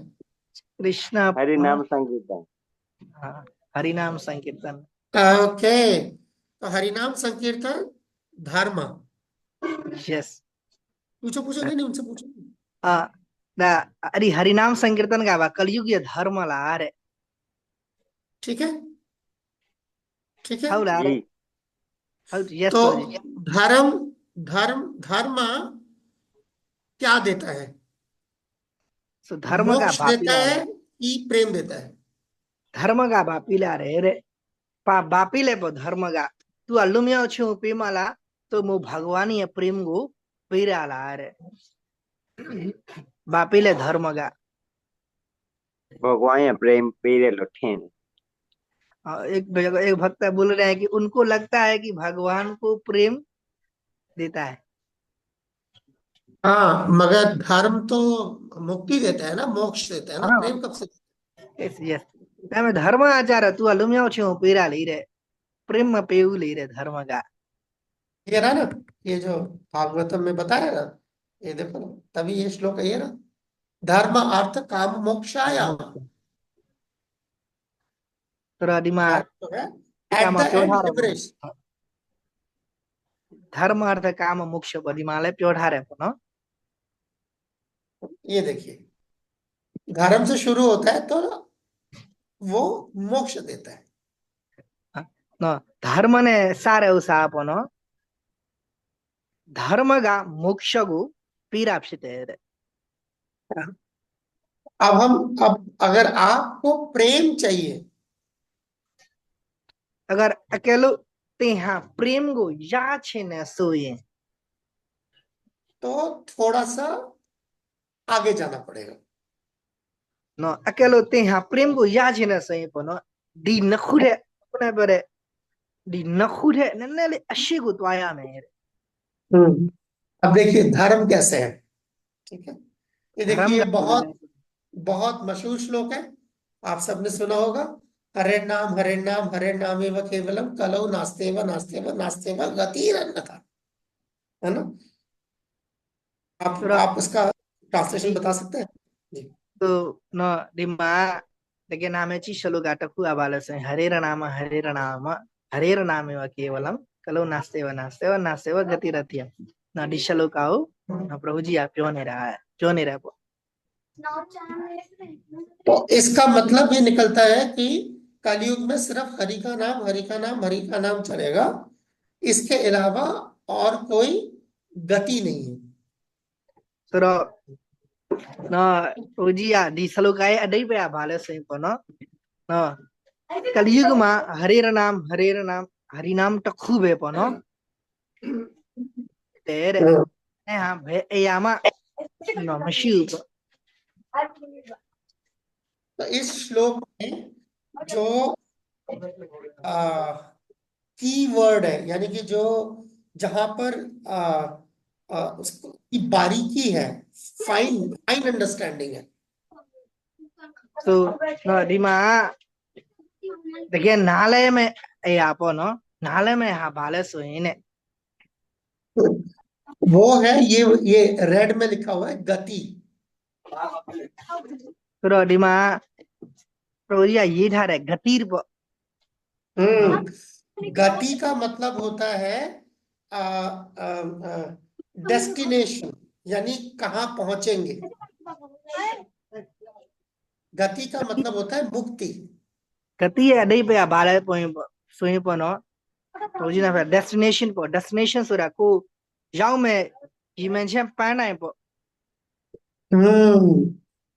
कृष्णा हरि नाम संकीर्तन। हाँ हरि नाम संकीर्तन ओके, तो हरिनाम संकीर्तन धर्म। यस पूछो पूछो, नहीं नहीं, उनसे पूछो। आ दा अरे हरि नाम संकीर्तन का बा कलयुग ये धर्म ला रे ठीक है, ठीक है। हाउ ला रे जी हाउ यस तो प्रभु जी धर्म धर्म क्या देता है, सो धर्म का मोक्ष बापी देता ला रे है कि प्रेम देता है। धर्म का बापी ला रे पा बापी ले पो धर्म का तू अल्लुमिया छु पेमाला तो मो भगवान ये प्रेम को पीरा ला रे बापी ले धर्म का भगवान प्रेम पीरे लुठेन। एक भक्त बोल रहे हैं कि उनको लगता है कि भगवान को प्रेम देता है हाँ, मगर धर्म तो मुक्ति देता है ना, मोक्ष देता है ना, हाँ प्रेम कब से। यस यस मैं धर्म आचार तू अलुमिया छु पीरा ले रे प्रेम में पेऊ ले रे धर्म का ये रहा ना, ये जो भागवतम में बताया ना, ये देखो ना, तभी ये श्लोक है ये ना, धर्म अर्थ काम मोक्षायाम। 그러 디마 धर्म जो है एट 까마 द एंड 뼈ठा래 लिबरेशन। धर्म अर्थ काम मोक्ष बदिमाले 뼈ठा래 नो ये देखिए, धर्म से शुरू होता है तो वो मोक्ष देता है। नो धर्मने सारे उसा नो धर्मगा मोक्षगु पीराप्सिते अब अगर आपको प्रेम चाहिए अगर अकेलो तेहा प्रेम गो या छे ने सोए तो थोड़ा सा आगे जाना पड़ेगा। नो अकेलो तेहा प्रेम गो या छे ने सोए पनो दी नखुरे अपने बरे दी नखुरे नन्ने अशी गो त्वाया में अब देखिए धर्म कैसे है, ठीक है। ये धर्म देखिए का बहुत बहुत मशहूर श्लोक है, आप सबने सुना होगा। हरे नाम एव केवलम कलौ नास्तेव गतिरन्यथा, है ना। आप इसका ट्रांसलेशन बता सकते हैं जी। तो नो दिमा देखे नामे ची शलोगा टकु आबाले से हरेर नाम केवलम कलो नास्तेव गति रतिया ना दिशलोकाओ ना प्रभु जी आप क्यों नहीं रहा है तो इसका मतलब ये निकलता है कि कलयुग में सिर्फ हरि का नाम चलेगा, इसके अलावा और कोई गति नहीं है। तो ना प्रभु जी आ दिशलोकाए अडई पे आबाले से पनो ना कलयुग मा हरेर नाम हरि नाम टखु बे पनो तेरे हाँ भे यामा नो मशीउ तो इस श्लोक में जो की वर्ड है, यानी कि जो जहां पर उसको की बारीकी है, फाइन अंडरस्टैंडिंग है। तो no दिमा देखिए नाले में ये आपो नो नाले में हाँ बाले सोइने वो है ये रेड में लिखा हुआ है गति। तो दिमा प्रोजिया ये धारे गतीर पो गति का मतलब होता है डेस्टिनेशन, यानी कहाँ पहुंचेंगे। गति का मतलब होता है मुक्ति। गति है नहीं पे बाले सोई पो नो प्रोजिया फिर डेस्टिनेशन सुरा को जाओ में डिमेंशन पाना है पो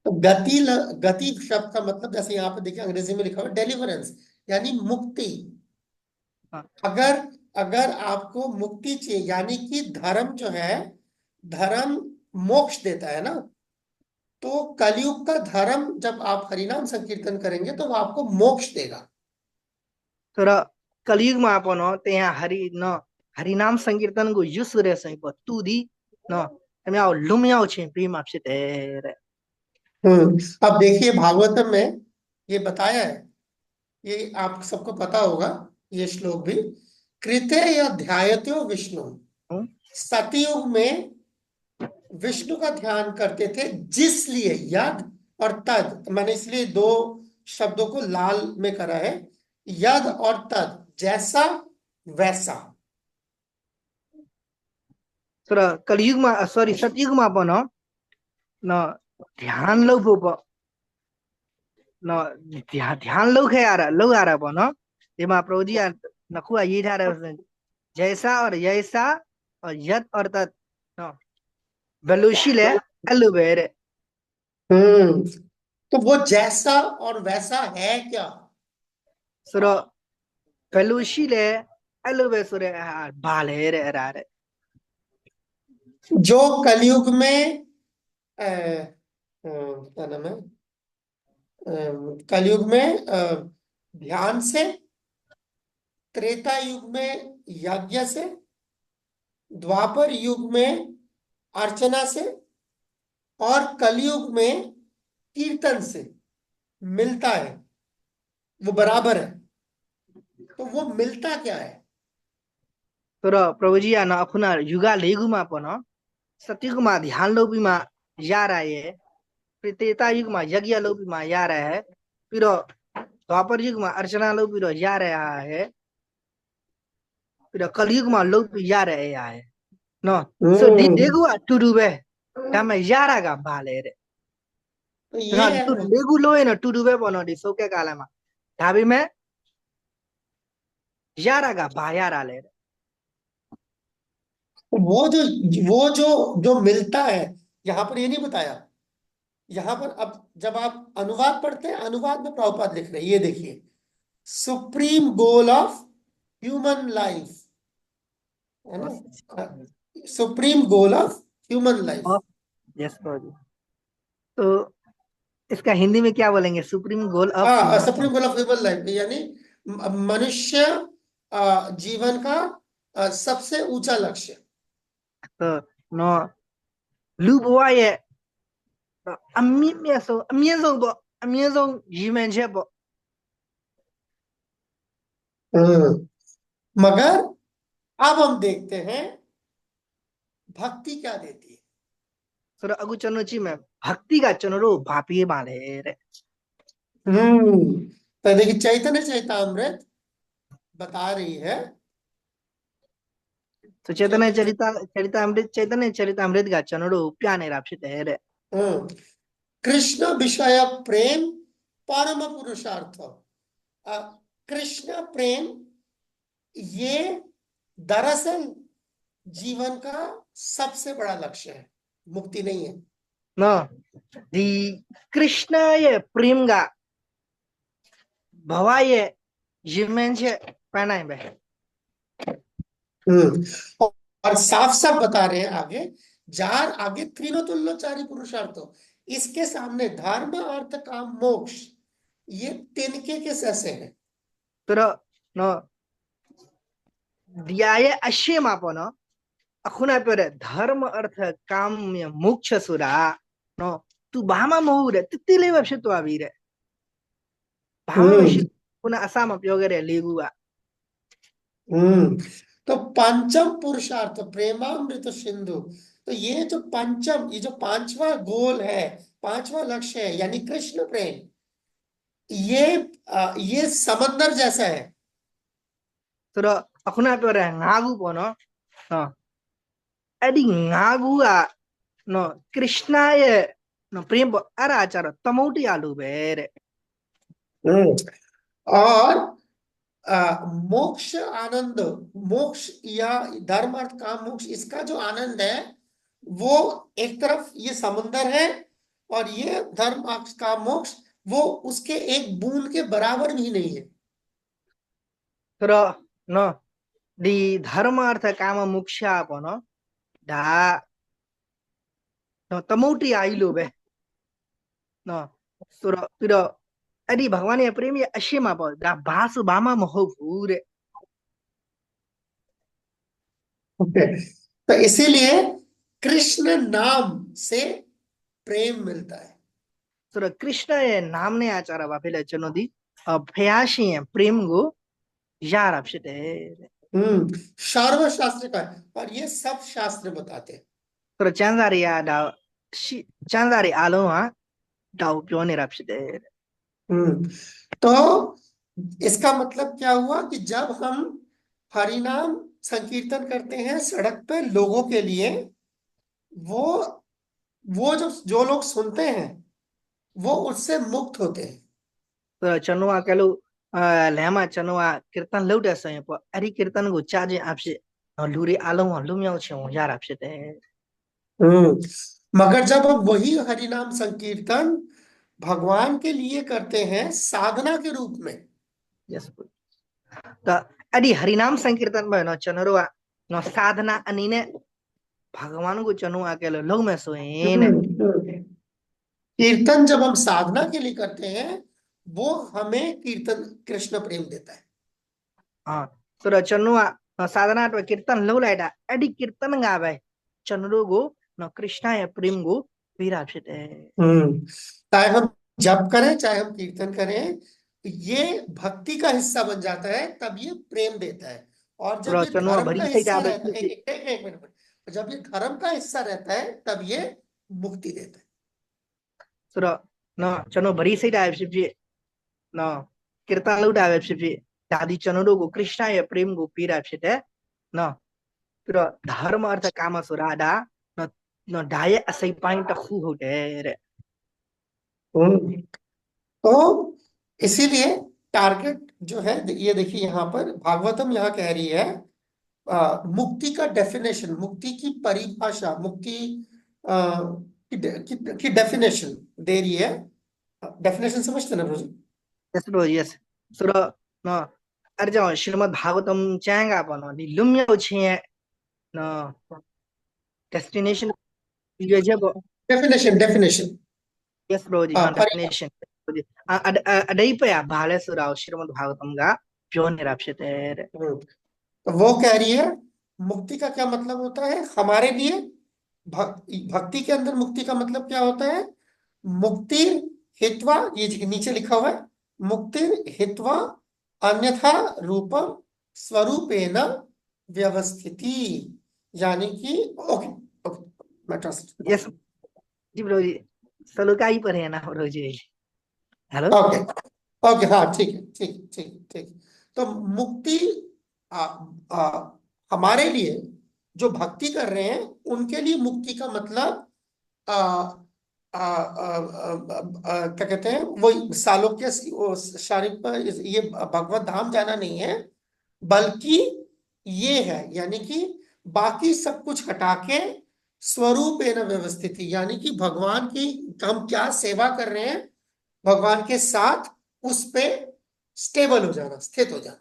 तो गति शब्द का मतलब जैसे यहाँ पे देखिए अंग्रेजी में लिखा हुआ है डेलिवरेंस, यानी मुक्ति। अगर अगर आपको मुक्ति चाहिए, यानी कि धर्म जो है, धर्म मोक्ष देता है ना, तो कलयुग का धर्म जब आप हरिनाम संकीर्तन करेंगे तो वो आपको मोक्ष देगा। तो कलयुग में आपो नो ते यहाँ हरि नाम संकीर्तन को युस रे सही पो तू दी नो हमें आओ लुमियाओ छे प्रेम आपसे तेरे अब देखिए भागवतम में ये बताया है, ये आप सबको पता होगा ये श्लोक भी। कृते या ध्यायत्यो विष्णु, सतयुग में विष्णु का ध्यान करते थे, जिसलिए यद और तद, मैंने इसलिए दो शब्दों को लाल में करा है, यद और तद, जैसा वैसा। तो कलयुग में सॉरी सतयुग में आपो नो ध्यान लो पो नो ध्यान लो है आ रहा पो नो दिमा प्रोजी नखुआ ये था जैसा और जैसा और यद और तद नो बेलुशी ले अलु बेरे तो वो जैसा और वैसा है क्या? सुरो बेलुशी ले अलु बे सुरे बाले रे रे जो कलयुग में क्या नाम है, कलयुग में ध्यान से, त्रेता युग में यज्ञ से, द्वापर युग में अर्चना से, और कलयुग में कीर्तन से मिलता है, वो बराबर है। तो वो मिलता क्या है? तो प्रभु जी ना अपना युगा लेगु मा पनो सतयुग मा ध्यान लो भी मा या रहा है, फिर त्रेता युग मा यज्ञ लो भी मा या रहा है, फिर द्वापर युग में अर्चना लोग भी जा रहा है फिर कलयुग में लोग भी जा रहे हैं नो सो दी देखो टू बे हमें यारा का भाले रे तो हाँ ये है तू ना, देखो लो है ना टू बे बनो दी सो के काले में ढाबी में यारा का भायारा ले रे वो जो मिलता है, यहाँ पर ये नहीं बताया। यहाँ पर अब जब आप अनुवाद पढ़ते हैं, अनुवाद में प्रभुपाद लिख रहे हैं, ये देखिए, supreme goal of human life, है ना, supreme goal of human life. Yes जी तो इसका हिंदी में क्या बोलेंगे सुप्रीम गोल ऑफ हाँ, human supreme goal of human life यानी मनुष्य जीवन का सबसे ऊंचा लक्ष्य। तो नो लुबवा ये अमीजों जीवन जे बो मगर अब हम देखते हैं भक्ति क्या देती है। सर अगु चनोची में भक्ति का चनरो भापी माले रे तो देखिए, चैतन्य चैतामृत बता रही है, तो चैतन्य चरितामृत का चनरो प्याने रापसित है रे कृष्ण विषय प्रेम परम पुरुषार्थ। कृष्ण प्रेम ये दरअसल जीवन का सबसे बड़ा लक्ष्य है, मुक्ति नहीं है। नो दी कृष्ण ये प्रेम का भवा ये जीवन जे पहना है बे और साफ साफ बता रहे हैं आगे, जार आगे तीनों तुल्योचारी पुरुषार्थों, इसके सामने धर्म अर्थ काम मोक्ष, ये तिनके के सैसे हैं। तो नो दिया ये अश्य मापन अखुना पे धर्म अर्थ काम मोक्ष सुरा नो तू भामा मोहुरे तितिले वपसे तो आवी रे भामा वशी पुनः असाम उपयोग रे लेगुआ तो पंचम पुरुषार्थ प्रेमामृत सिंधु, तो ये जो पंचम, ये जो पांचवा गोल है, पांचवा लक्ष्य है, यानी कृष्ण प्रेम, ये समंदर जैसा है। तो अखुना पे नागु पोनो नो एडी नागुआ नो कृष्णाय नो प्रेम अरा आचार तमौटी आलू बेरे और मोक्ष आनंद, मोक्ष या धर्म अर्थ काम मोक्ष, इसका जो आनंद है वो एक तरफ ये समुंदर है, और ये धर्म अर्थ काम मोक्ष वो उसके एक बूंद के बराबर भी नहीं है। तो नो दी धर्म अर्थ काम मोक्ष पोनो दा नो तमौटी आइलो बे नो तो अरे भगवान ये प्रेम ये अश्य मापो दा भासु बामा मोह भूरे ओके, तो इसीलिए कृष्ण नाम से प्रेम मिलता है। तो कृष्ण ये नाम ने आचार वापिले चनो दी भयाशी है प्रेम गो यार आपसे सर्वशास्त्र का है, और ये सब शास्त्र बताते हैं। तो चांदारी या दा चांदारी आलो हाँ दाउ प्योने आपसे तो इसका मतलब क्या हुआ कि जब हम हरिनाम संकीर्तन करते हैं सड़क पे लोगों के लिए, वो वो जो लोग सुनते हैं वो उससे मुक्त होते हैं। तो चनुआ कलो लेमा चनुआ कीर्तन लौटे सही पर अरे कीर्तन को चार्ज आपसे लूरी आलो लुमियाओ छे यार आपसे मगर जब हम वही हरिनाम संकीर्तन भगवान के लिए करते हैं साधना के रूप में, यस तो अरे हरिनाम संकीर्तन में न चनरुआ न साधना अनिने भगवान को चनुआ के लोग में सोएन कीर्तन जब हम साधना के लिए करते हैं वो हमें कीर्तन कृष्ण प्रेम देता है। हाँ तो चनुआ न साधना तो कीर्तन लो लाइटा अरे कीर्तन गावे चनरो गो न कृष्णा या प्रेम गो विराजित है चाहे हम जप करें चाहे हम कीर्तन करें, ये भक्ति का हिस्सा बन जाता है, तब ये प्रेम देता है। और जब ये चनुआ धर्म भरी का से हिस्सा जावे रहता है, एक मिनट, जब ये धर्म का हिस्सा रहता है तब ये मुक्ति देता है। सुरो न चनो भरी से जावे शिवजी न कीर्तन လုပ်တာပဲဖြစ်ဖြစ်ဒါဒီကျွန်တော်တို့ကိုခရစ်ယာန်ရဲ့ prem ကိုပေးတာဖြစ်တယ်နော်ပြီးတော့ dharma artha kama ဆိုတာဒါနော်ဒါရဲ့အစိပ်ပိုင်းတစ်ခုဟုတ်တယ်တဲ့ तो इसीलिए टारगेट जो है ये देखिए यहाँ पर भागवतम यहाँ कह रही है मुक्ति का डेफिनेशन, मुक्ति की परिभाषा, मुक्ति की डेफिनेशन दे रही है। डेफिनेशन समझते ना ब्रोजी? yes bro yes ဆိုတော့နော်အဲ့ဒါကြောင့် Srimad Bhagavatam ကျမ်းကပေါ့နော်ဒီလွတ်မြောက်ခြင်းရဲ့နော် destination ဒီရွေးချက်ပေါ့ definition yes bro ဒီ हाँ, definition အတိတ်ပဲဘာလဲဆိုတာကို Srimad Bhagavatam ကပြောနေတာဖြစ်တယ်တဲ့ तो वो कह रही है मुक्ति का क्या मतलब होता है हमारे लिए। भक्ति के अंदर मुक्ति का मतलब क्या होता है? मुक्ति हित्वा, ये नीचे लिखा हुआ है, मुक्ति हित्वा अन्यथा रूपम स्वरूपेण व्यवस्थिति, यानी कि ओके ओके मैं ट्रांसलेट yes जी bro जी सलो का ही पर है ना bro जी हेलो ओके ओके हाँ ठीक। तो मुक्ति हमारे लिए जो भक्ति कर रहे हैं उनके लिए मुक्ति का मतलब क्या कहते हैं वो सालोक्य शारीरिक पर ये भगवत धाम जाना नहीं है, बल्कि ये है यानी कि बाकी सब कुछ हटा के स्वरूपेण व्यवस्थिति, यानी कि भगवान की हम क्या सेवा कर रहे हैं भगवान के साथ उस पे स्टेबल हो जाना, स्थित हो जाना।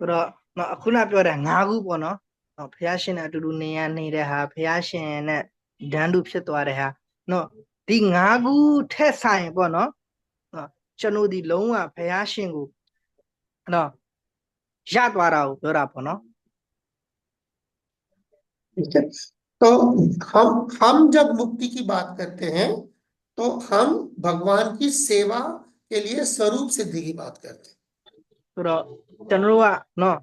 ဆိုတော့နော်ခုနပြောတဲ့၅ခုပေါ့နော်ဖះရှင်နဲ့အတူတူနေရနေတဲ့ဟာဖះရှင်နဲ့ဒန်းတူဖြစ်သွားတဲ့ဟာနော်ဒီ၅ခုထက်ဆိုင်ပေါ့နော်ကျွန်တော်ဒီလုံးဝဖះရှင်ကိုနော်ရသွားတာကိုပြောတာပေါ့နော် ठीक है, तो हम जब मुक्ति की बात करते हैं तो हम भगवान की सेवा के लिए स्वरूप सिद्धि की बात करते हैं। ဆိုတော့ကျွန်တော်ကနော်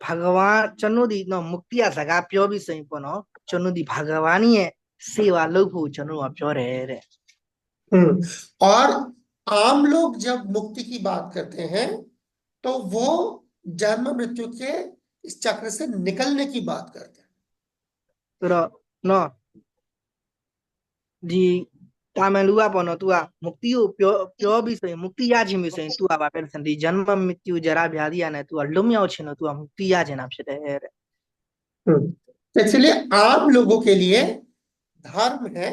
ဘဂဝါကျွန်တော်ဒီနော်မုक्तिရစကားပြောပြီးဆိုရင်ပေါ့နော်ကျွန်တော်ဒီဘဂဝါနီရဲ့စေဝါလုပ်ဖို့ကျွန်တော်ကပြောတယ်တဲ့ और आम लोग जब मुक्ति की बात करते हैं तो वो जन्म मृत्यु के इस चक्र से निकलने की बात करते हैं। ဆိုတော့နော်ဒီတာမန်လူကပေါ့နော် तू ကမုक्तिကိုပြောပြီးဆိုရင်မုक्तिရခြင်းပြီဆိုရင် तू ကဘာပဲလဲဒီဂျန်မမစ်တူဂျရာဗျာဒီရနဲ့ तू ကလွတ်မြောက်ခြင်းလို့ तू ကမုक्तिရခြင်းတာဖြစ်တယ်တဲ့ तो इसलिए आम लोगों के लिए धर्म है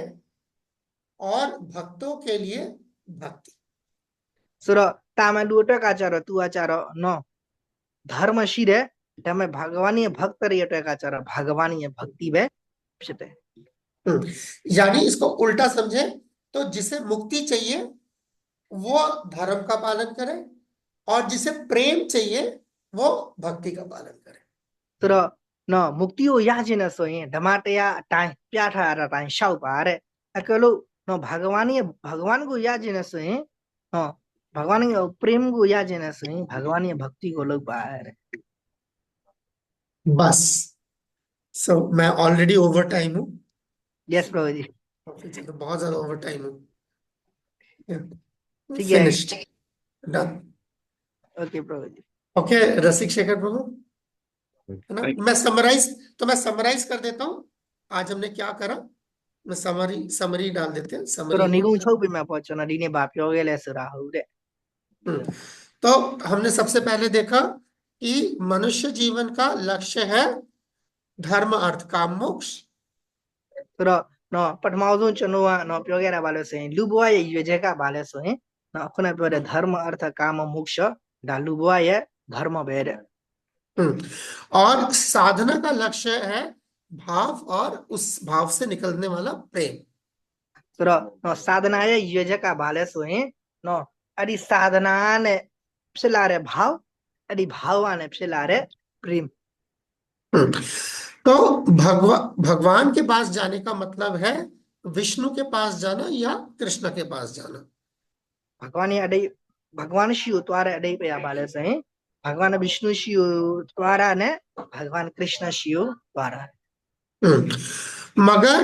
और भक्तों के लिए भक्ति। ဆိုတော့တာမန်လူအတွက်ကကြတော့ तू ကကြတော့နော်ဓမ္မရှိတယ်ဒါပေမဲ့ဘဂဝါနီရဲ့ဘक्तတွေအတွက်ကကြတော့ဘဂဝါနီရဲ့ဘक्तिပဲဖြစ်တယ် यानी इसको उल्टा समझे तो जिसे मुक्ति चाहिए वो धर्म का पालन करे और जिसे प्रेम चाहिए वो भक्ति का पालन करे। ဆိုတော့နော်မုक्तिကိုရခြင်းနဲ့ဆိုရင်ဓမ္မတရားအတိုင်းပြထားတဲ့အတိုင်းရှောက်ပါတဲ့အကယ်လို့နော်ဘဂဝါနီရဲ့ဘဂဝါန်ကိုရခြင်းနဲ့ဆိုရင်နော်ဘဂဝါနီရဲ့ प्रेम ကိုရခြင်းနဲ့ဆိုရင်ဘဂဝါနီရဲ့ भक्ति ကိုလုပ်ပါတဲ့ बस सो मैं ऑलरेडी ओवर टाइम हूँ। yes bro जी तो बहुत ज्यादा ओवर टाइम हूँ। ठीक है फिनिश्ड डन। okay bro जी ओके रसिक शेखर प्रभु है ना, मैं समराइज कर देता हूँ आज हमने क्या करा। मैं समरी डाल देते हैं ဆိုတော့ समरी। နေကုန်းချုပ်ပြီးမှပေါ့ကျွန်တော်ဒီနေ့ဗာပြောခဲ့လဲဆိုတာဟုတ်တဲ့ तो हमने सबसे पहले देखा कि मनुष्य जीवन का लक्ष्य है धर्म अर्थ काम मोक्ष। ဆိုတော့နော်ပထမဆုံးကျွန်တော်ကနော်ပြောခဲ့တာဗာလဲဆိုရင်လူဘဝရဲ့ရွေချက်ကဗာလဲဆိုရင်နော်ခုနပြောတဲ့ धर्म अर्थ काम मोक्ष ဒါလူဘဝရဲ့ धर्म ပဲတဲ့ और साधना का लक्ष्य है भाव और उस भाव से निकलने वाला प्रेम। ဆိုတော့နော်သာသနာရဲ့ရွေချက်ကဗာလဲဆိုရင်နော်အဲ့ဒီသာသနာနဲ့ဖြစ်လာတဲ့भावအဲ့ဒီभावနဲ့ဖြစ်လာတဲ့ प्रेम तो भगवान के पास जाने का मतलब है विष्णु के पास जाना या कृष्ण के पास जाना। ဘဂဝါနီအတိတ်ဘဂဝါန်ရှိကိုတွားတဲ့အတိတ်ပဲဗာလဲဆိုရင်ဘဂဝါန်ဗိရှ္ဏုရှိကိုတွားတာနဲ့ဘဂဝါန်ကೃಷ್णရှိကိုတွားတာ मगर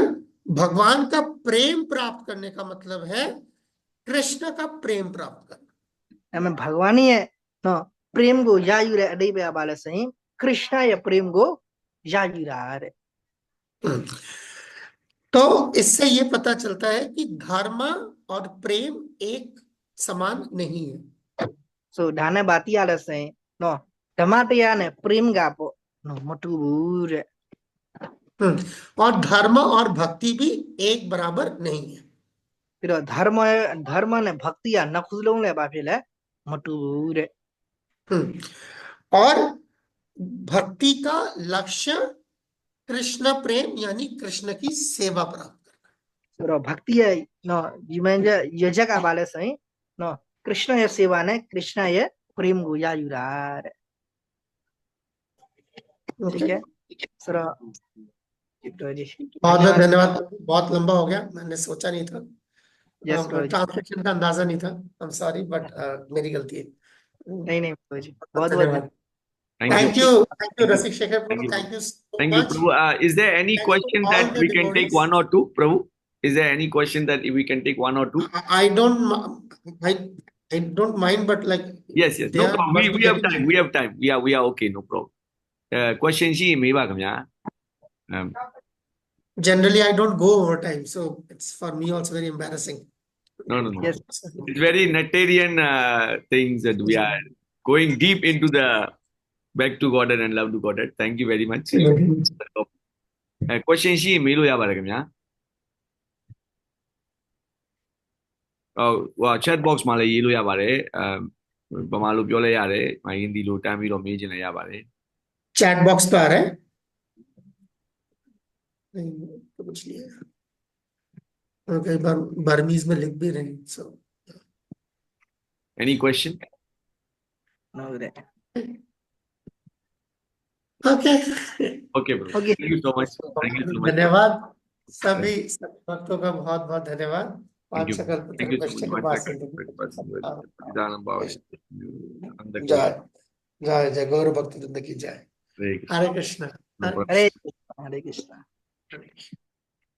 भगवान का प्रेम प्राप्त करने का मतलब है कृष्ण का प्रेम प्राप्त करना। एम भगवानी नो प्रेम को यायु रे अदे पे बाले सही कृष्ण ये प्रेम को यायु रहा रे तो इससे ये पता चलता है कि धर्म और प्रेम एक समान नहीं है। सो धाने बाती आले सही नो धमाटिया ने प्रेम गापो नो मटू रे और धर्म और भक्ति भी एक बराबर नहीं है। फिर धर्म ने भक्ति या नखुलों ले बाफिले मटू रे और भक्ति का लक्ष्य कृष्ण प्रेम यानी कृष्ण की सेवा प्राप्त करना। फिर भक्ति है नो जिमेंजे यजक बाले सही नो कृष्ण ये सेवा ने कृष्ण ये प्रेम को यायु रहा रे ठीक है सर जी बहुत बहुत धन्यवाद। बहुत लंबा हो गया, मैंने सोचा नहीं था, यस प्रभु जी ट्रांसलेशन का अंदाजा नहीं था। आई एम सॉरी बट मेरी गलती है। नहीं प्रभु जी बहुत बहुत धन्यवाद। Thank you. Thank you Rasik Shekhar Thank Prabhu, you. Thank you so Thank you, much. Prabhu. Is there any Thank you question all that the we can take devotees. one or two, Prabhu? Is there any question that we can take one or two? I don't mind, but like Yes, yes. they No are problem. must be We have getting time. We have time. We are okay. No problem. Question she may ba kamya. generally I don't go over time, so it's for me also very embarrassing. No. yes It's very Nectarian things that we are going deep into the back to Godhead and love to Godhead. Thank you very much. Question she may lo ya ba kamya. Chat box မှာလည်းရေးလို့ရပါတယ်ဗမာလိုပြောလဲရတယ်ဟိန္ဒီလိုတမ်းပြီးတော့မေးချင်လည်းရပါတယ် chat box पे आ रहा है नहीं तो कुछ नहीं है और कई बार बर्मीज में लिख भी रहे हैं सो Any question? no रे okay Okay, bro. Okay. Thank you so much. Thank you so much. धन्यवाद सभी भक्तों का बहुत बहुत धन्यवाद। Thank you. सकल Thank you so पुत्र much. पास जय जय जय गौर भक्त वृंद की जय। Hare Krishna. हरे कृष्ण No problem. हरे कृष्ण